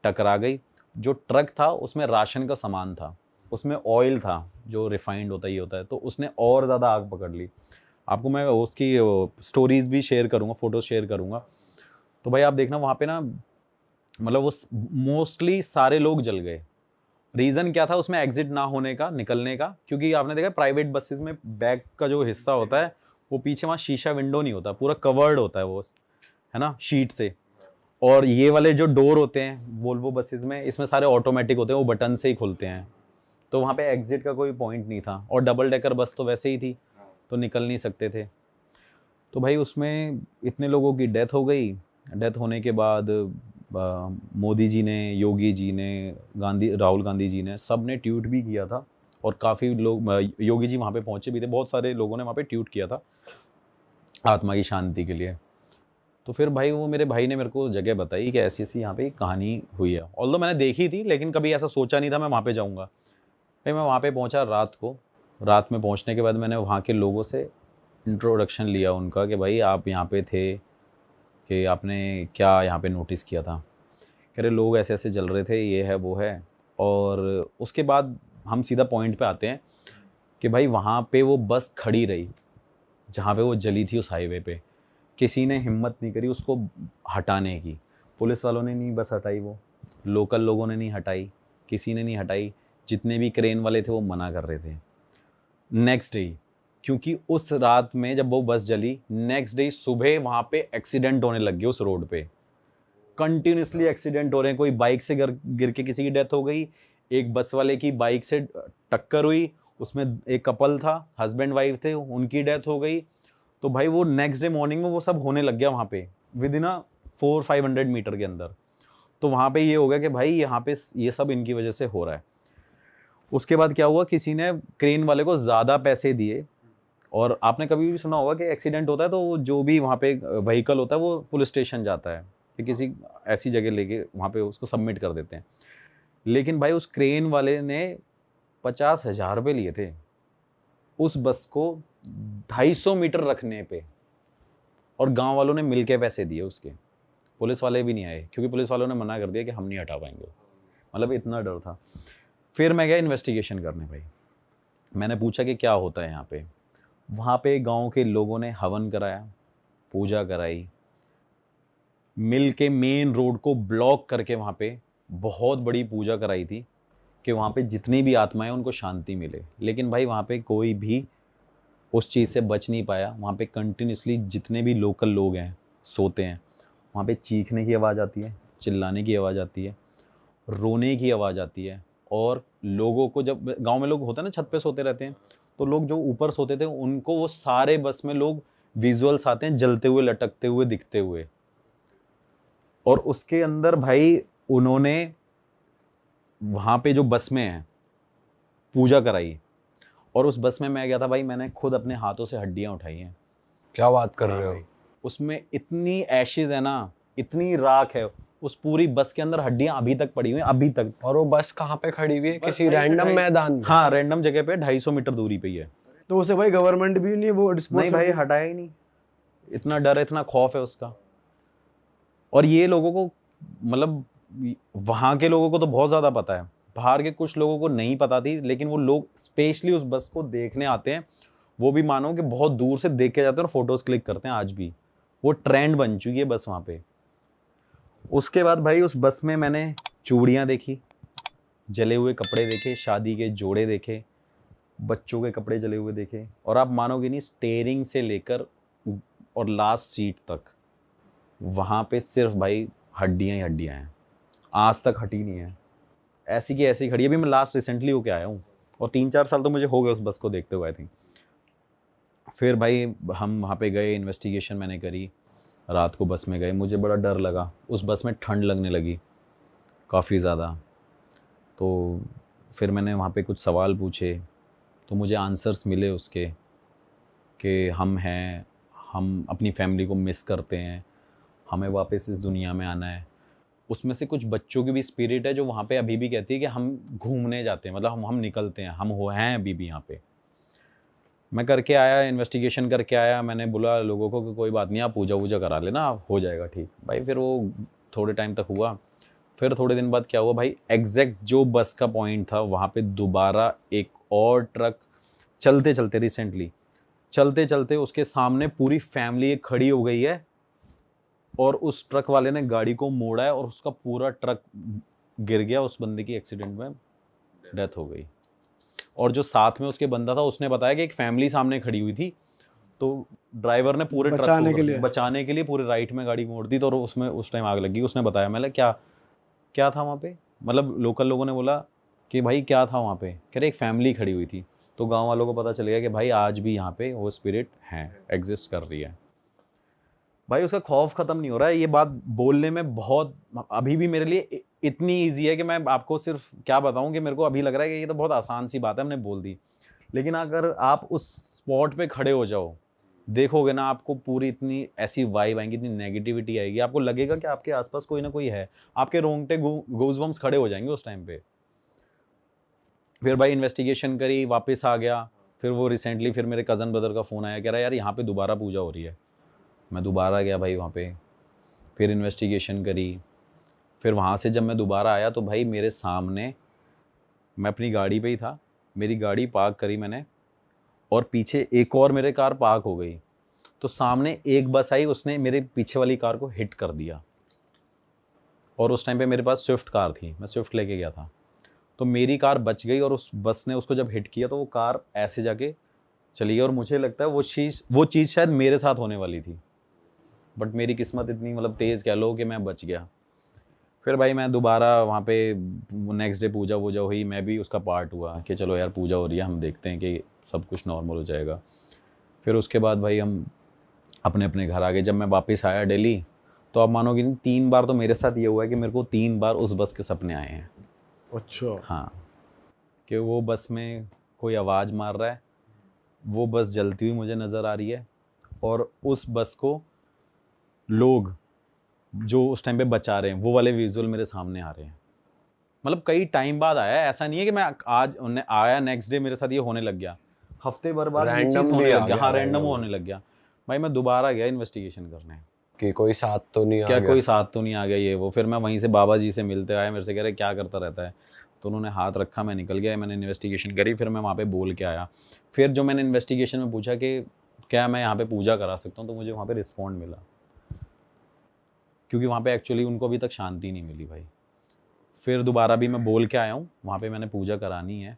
टकरा गई। जो ट्रक था उसमें राशन का सामान था, उसमें ऑयल था जो रिफाइंड होता ही होता है, तो उसने और ज़्यादा आग पकड़ ली। आपको मैं उसकी स्टोरीज़ भी शेयर करूँगा, फ़ोटोज़ शेयर करूँगा। तो भाई आप देखना वहाँ पे ना, मतलब वो मोस्टली सारे लोग जल गए। रीज़न क्या था उसमें एग्जिट ना होने का, निकलने का, क्योंकि आपने देखा प्राइवेट बसेस में बैक का जो हिस्सा होता है वो पीछे वहाँ शीशा विंडो नहीं होता, पूरा कवर्ड होता है वो, है ना, शीट से। और ये वाले जो डोर होते हैं वोल्वो बसेस में, इसमें सारे ऑटोमेटिक होते हैं, वो बटन से ही खुलते हैं। तो वहाँ पे एग्जिट का कोई पॉइंट नहीं था, और डबल डेकर बस तो वैसे ही थी, तो निकल नहीं सकते थे। तो भाई उसमें इतने लोगों की डेथ हो गई। डेथ होने के बाद मोदी जी ने, योगी जी ने, राहुल गांधी जी ने, सब ने ट्वीट भी किया था, और काफ़ी लोग, योगी जी वहाँ पे पहुँचे भी थे, बहुत सारे लोगों ने वहाँ पे ट्वीट किया था आत्मा की शांति के लिए। तो फिर भाई वो मेरे भाई ने मेरे को जगह बताई कि ऐसी ऐसी यहाँ पे कहानी हुई है। ऑल्दो मैंने देखी थी, लेकिन कभी ऐसा सोचा नहीं था मैं वहाँ पे जाऊँगा। भाई मैं वहाँ पे पहुँचा रात को। रात में पहुँचने के बाद मैंने वहाँ के लोगों से इंट्रोडक्शन लिया उनका कि भाई आप यहाँ पे थे, कि आपने क्या यहाँ पे नोटिस किया था। कह रहे लोग ऐसे ऐसे जल रहे थे, ये है वो है। और उसके बाद हम सीधा पॉइंट पे आते हैं कि भाई वहाँ पे वो बस खड़ी रही जहाँ पे वो जली थी, उस हाईवे पे। किसी ने हिम्मत नहीं करी उसको हटाने की। पुलिस वालों ने नहीं बस हटाई, वो लोकल लोगों ने नहीं हटाई, किसी ने नहीं हटाई। जितने भी क्रेन वाले थे वो मना कर रहे थे। नेक्स्ट डे, क्योंकि उस रात में जब वो बस जली, नेक्स्ट डे सुबह वहाँ पे एक्सीडेंट होने लग गए उस रोड पे। कंटिन्यूसली एक्सीडेंट हो रहे हैं। कोई बाइक से गिर के किसी की डेथ हो गई, एक बस वाले की बाइक से टक्कर हुई, उसमें एक कपल था, हस्बैंड वाइफ थे, उनकी डेथ हो गई। तो भाई वो नेक्स्ट डे मॉर्निंग में वो सब होने लग गया वहाँ पे, विद इन 400-500 मीटर के अंदर। तो वहाँ पे ये हो गया कि भाई यहाँ पे ये सब इनकी वजह से हो रहा है। उसके बाद क्या हुआ, किसी ने क्रेन वाले को ज़्यादा पैसे दिए। और आपने कभी भी सुना होगा कि एक्सीडेंट होता है तो जो भी वहाँ पे व्हीकल होता है वो पुलिस स्टेशन जाता है, कि किसी ऐसी जगह लेके वहाँ पे उसको सबमिट कर देते हैं। लेकिन भाई उस क्रेन वाले ने 50,000 रुपये लिए थे उस बस को 250 मीटर रखने पे, और गांव वालों ने मिलके पैसे दिए उसके, पुलिस वाले भी नहीं आए क्योंकि पुलिस वालों ने मना कर दिया कि हम नहीं हटा पाएंगे, मतलब इतना डर था। फिर मैं गया इन्वेस्टिगेशन करने भाई, मैंने पूछा कि क्या होता है यहाँ पे। वहाँ पे गांव के लोगों ने हवन कराया, पूजा कराई, मिल के मेन रोड को ब्लॉक करके वहाँ पे बहुत बड़ी पूजा कराई थी कि वहाँ पे जितनी भी आत्माएं उनको शांति मिले। लेकिन भाई वहाँ पे कोई भी उस चीज़ से बच नहीं पाया। वहाँ पे कंटिन्यूसली जितने भी लोकल लोग हैं सोते हैं, वहाँ पे चीखने की आवाज़ आती है, चिल्लाने की आवाज़ आती है, रोने की आवाज़ आती है। और लोगों को, जब गांव में लोग होते हैं ना छत पे सोते रहते हैं, तो लोग जो ऊपर सोते थे उनको वो सारे बस में लोग विजुअल्स आते हैं जलते हुए, लटकते हुए, दिखते हुए। और उसके अंदर भाई उन्होंने वहाँ पे जो बस में है पूजा कराई, और उस बस में मैं गया था भाई, मैंने खुद अपने हाथों से हड्डियाँ उठाई हैं। क्या बात कर रहे हो? उसमें इतनी एशेज है ना, इतनी राख है, उस पूरी बस के अंदर हड्डियाँ अभी तक पड़ी हुई हैं, अभी तक। और वो बस कहाँ पे खड़ी हुई है? किसी रैंडम मैदान में? हाँ, रैंडम जगह पे 250 मीटर दूरी पे ही है। तो उसे भाई गवर्नमेंट भी नहीं वो डिस्पोज नहीं भाई, हटाया ही नहीं, इतना डर है, इतना खौफ है उसका। और ये लोगों को, मतलब वहाँ के लोगों को तो बहुत ज़्यादा पता है, बाहर के कुछ लोगों को नहीं पता थी। लेकिन वो लोग स्पेशली उस बस को देखने आते हैं, वो भी मानो कि बहुत दूर से देख के जाते हैं और फोटोज़ क्लिक करते हैं। आज भी वो ट्रेंड बन चुकी है बस वहाँ पे। उसके बाद भाई उस बस में मैंने चूड़ियाँ देखी, जले हुए कपड़े देखे, शादी के जोड़े देखे, बच्चों के कपड़े जले हुए देखे। और आप मानोगे नहीं, स्टेयरिंग से लेकर और लास्ट सीट तक वहाँ पे सिर्फ भाई हड्डियाँ ही हड्डियाँ हैं, आज तक हटी नहीं है, ऐसी की ऐसी खड़ी है। अभी मैं लास्ट रिसेंटली होके आया हूँ, और 3-4 साल तो मुझे हो गए उस बस को देखते हुए आई थिंक। फिर भाई हम वहाँ पे गए, इन्वेस्टिगेशन मैंने करी, रात को बस में गए, मुझे बड़ा डर लगा। उस बस में ठंड लगने लगी काफ़ी ज़्यादा। तो फिर मैंने वहाँ पे कुछ सवाल पूछे, तो मुझे आंसर्स मिले उसके कि हम हैं, हम अपनी फैमिली को मिस करते हैं, हमें वापस इस दुनिया में आना है। उसमें से कुछ बच्चों की भी स्पिरिट है जो वहाँ पे अभी भी कहती है कि हम घूमने जाते हैं, मतलब हम निकलते हैं, हम हैं अभी भी यहाँ पे। मैं करके आया, इन्वेस्टिगेशन करके आया, मैंने बोला लोगों को कि कोई बात नहीं, आप पूजा वूजा करा लेना, हो जाएगा ठीक। भाई फिर वो थोड़े टाइम तक हुआ। फिर थोड़े दिन बाद क्या हुआ भाई, एग्जैक्ट जो बस का पॉइंट था वहाँ पे दोबारा एक और ट्रक चलते चलते, रिसेंटली चलते चलते उसके सामने पूरी फैमिली एक खड़ी हो गई है, और उस ट्रक वाले ने गाड़ी को मोड़ा है और उसका पूरा ट्रक गिर गया। उस बंदे की एक्सीडेंट में डेथ हो गई। और जो साथ में उसके बंदा था उसने बताया कि एक फैमिली सामने खड़ी हुई थी, तो ड्राइवर ने पूरे ट्रक को बचाने के लिए पूरे राइट में गाड़ी मोड़ दी, तो उसमें उस टाइम आग लगी। उसने बताया, मैंने क्या था वहाँ पे, मतलब लोकल लोगों ने बोला कि भाई क्या था वहाँ पे, कह रहे एक फैमिली खड़ी हुई थी। तो गाँव वालों को पता चल गया कि भाई आज भी यहाँ पे वो स्पिरिट है, एग्जिस्ट कर रही है। भाई उसका खौफ ख़त्म नहीं हो रहा है। ये बात बोलने में बहुत अभी भी मेरे लिए इतनी इजी है कि मैं आपको सिर्फ क्या बताऊं कि मेरे को अभी लग रहा है कि ये तो बहुत आसान सी बात है, हमने बोल दी। लेकिन अगर आप उस स्पॉट पे खड़े हो जाओ, देखोगे ना, आपको पूरी इतनी ऐसी वाइब आएंगी, इतनी नेगेटिविटी आएगी, आपको लगेगा कि आपके आसपास कोई ना कोई है, आपके रोंगटे गूज़बम्स खड़े हो जाएंगे उस टाइम पे। फिर भाई इन्वेस्टिगेशन करी, वापस आ गया। फिर वो रिसेंटली फिर मेरे कज़न ब्रदर का फ़ोन आया, कह रहा है यार यहाँ पे दोबारा पूजा हो रही है। मैं दोबारा गया भाई वहाँ पे, फिर इन्वेस्टिगेशन करी। फिर वहाँ से जब मैं दोबारा आया तो भाई मेरे सामने, मैं अपनी गाड़ी पे ही था, मेरी गाड़ी पार्क करी मैंने, और पीछे एक और मेरे कार पार्क हो गई। तो सामने एक बस आई, उसने मेरे पीछे वाली कार को हिट कर दिया। और उस टाइम पे मेरे पास स्विफ्ट कार थी, मैं स्विफ्ट लेके गया था। तो मेरी कार बच गई, और उस बस ने उसको जब हिट किया तो वो कार ऐसे जाके चली गई। और मुझे लगता है वो चीज़ शायद मेरे साथ होने वाली थी, बट मेरी किस्मत इतनी मतलब तेज़ कह लो कि मैं बच गया। फिर भाई मैं दोबारा वहाँ पे नेक्स्ट डे पूजा वूजा हुई, मैं भी उसका पार्ट हुआ कि चलो यार पूजा हो रही है, हम देखते हैं कि सब कुछ नॉर्मल हो जाएगा। फिर उसके बाद भाई हम अपने अपने घर आ गए। जब मैं वापस आया दिल्ली, तो आप मानोगे नहीं, 3 बार तो मेरे साथ ये हुआ है कि मेरे को 3 बार उस बस के सपने आए हैं। अच्छा। हाँ, कि वो बस में कोई आवाज़ मार रहा है, वो बस जलती हुई मुझे नज़र आ रही है, और उस बस को लोग जो उस टाइम पे बचा रहे हैं, वो वाले विजुअल मेरे सामने आ रहे हैं। मतलब कई टाइम बाद आया है, ऐसा नहीं है कि मैं आज आया नेक्स्ट डे मेरे साथ ये होने लग गया। हफ्ते भर बाद ये चीज Randomly होने आ लग गया, गया, हाँ रैंडम होने लग गया। भाई मैं दोबारा गया इन्वेस्टिगेशन करने, कि कोई साथ तो नहीं आ क्या गया। कोई साथ तो नहीं आ गया ये वो। फिर मैं वहीं से बाबा जी से मिलते आया, मेरे से कह रहे क्या करता रहता है, तो उन्होंने हाथ रखा, मैं निकल गया, मैंने इन्वेस्टिगेशन करी, फिर मैं वहाँ पे बोल के आया। फिर जो मैंने इन्वेस्टिगेशन में पूछा कि क्या मैं यहाँ पे पूजा करा सकता हूँ, तो मुझे वहाँ पे रिस्पॉन्ड मिला, क्योंकि वहाँ पे एक्चुअली उनको अभी तक शांति नहीं मिली भाई। फिर दोबारा भी मैं बोल के आया हूँ, वहाँ पे मैंने पूजा करानी है,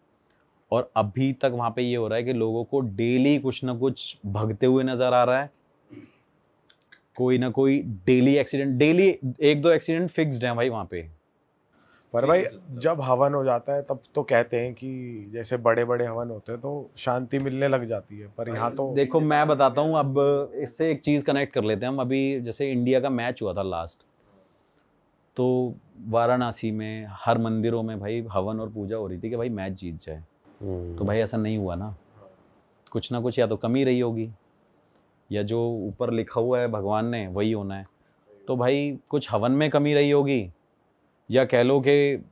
और अभी तक वहाँ पे ये हो रहा है कि लोगों को डेली कुछ ना कुछ भगते हुए नज़र आ रहा है, कोई ना कोई daily accident, daily 1-2 accident fixed हैं भाई वहाँ पे। पर भाई जब हवन हो जाता है तब तो कहते हैं कि जैसे बड़े बड़े हवन होते हैं तो शांति मिलने लग जाती है, पर यहाँ तो देखो मैं बताता हूँ, अब इससे एक चीज़ कनेक्ट कर लेते हैं हम। अभी जैसे इंडिया का मैच हुआ था लास्ट, तो वाराणसी में हर मंदिरों में भाई हवन और पूजा हो रही थी कि भाई मैच जीत जाए। तो भाई ऐसा नहीं हुआ ना, कुछ ना कुछ या तो कमी रही होगी, या जो ऊपर लिखा हुआ है भगवान ने वही होना है। तो भाई कुछ हवन में कमी रही होगी, या कह लो कि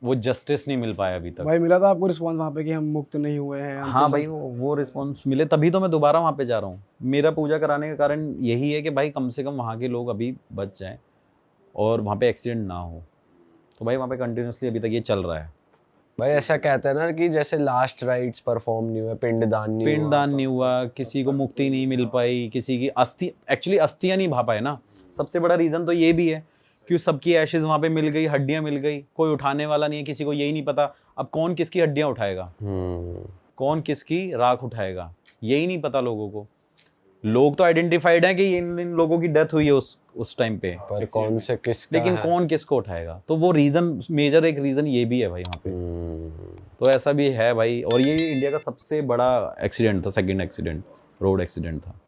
वो जस्टिस नहीं मिल पाया अभी तक। भाई मिला था आपको रिस्पॉन्स वहाँ पे कि हम मुक्त नहीं हुए हैं? हम हाँ तो भाई वो रिस्पॉन्स मिले, तभी तो मैं दोबारा वहाँ पे जा रहा हूँ। मेरा पूजा कराने का कारण यही है कि भाई कम से कम वहाँ के लोग अभी बच जाएं और वहाँ पे एक्सीडेंट ना हो। तो भाई वहाँ पे कंटिन्यूसली अभी तक ये चल रहा है। भाई ऐसा कहते हैं ना कि जैसे लास्ट राइट्स परफॉर्म नहीं हुए, पिंडदान नहीं हुआ, पिंडदान नहीं हुआ, किसी को मुक्ति नहीं मिल पाई, किसी की अस्थि एक्चुअली अस्थियाँ नहीं भा पाए ना। सबसे बड़ा रीज़न तो ये भी है कि सबकी एशेज वहाँ पे मिल गई, हड्डियाँ मिल गई, कोई उठाने वाला नहीं है, किसी को यही नहीं पता अब कौन किसकी हड्डियाँ उठाएगा, कौन किसकी राख उठाएगा, यही नहीं पता लोगों को। लोग तो आइडेंटिफाइड हैं कि इन लोगों की डेथ हुई है उस टाइम पे, पर कौन से किसका लेकिन है? कौन किसको उठाएगा। तो वो रीज़न, मेजर एक रीज़न ये भी है भाई वहाँ पे। तो ऐसा भी है भाई, और ये इंडिया का सबसे बड़ा एक्सीडेंट था, सेकंड एक्सीडेंट, रोड एक्सीडेंट था।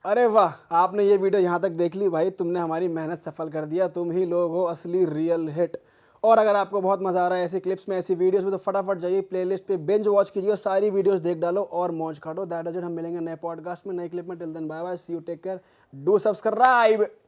अरे वाह, आपने ये वीडियो यहाँ तक देख ली भाई, तुमने हमारी मेहनत सफल कर दिया। तुम ही लोग हो असली रियल हिट। और अगर आपको बहुत मज़ा आ रहा है ऐसी क्लिप्स में, ऐसी वीडियोस में, तो फटाफट जाइए प्लेलिस्ट पे बिंज वॉच कीजिए और सारी वीडियोस देख डालो और मौज काटो। That is it. हम मिलेंगे नए पॉडकास्ट में, नए क्लिप में। Till then bye bye, see you, take care, do subscribe.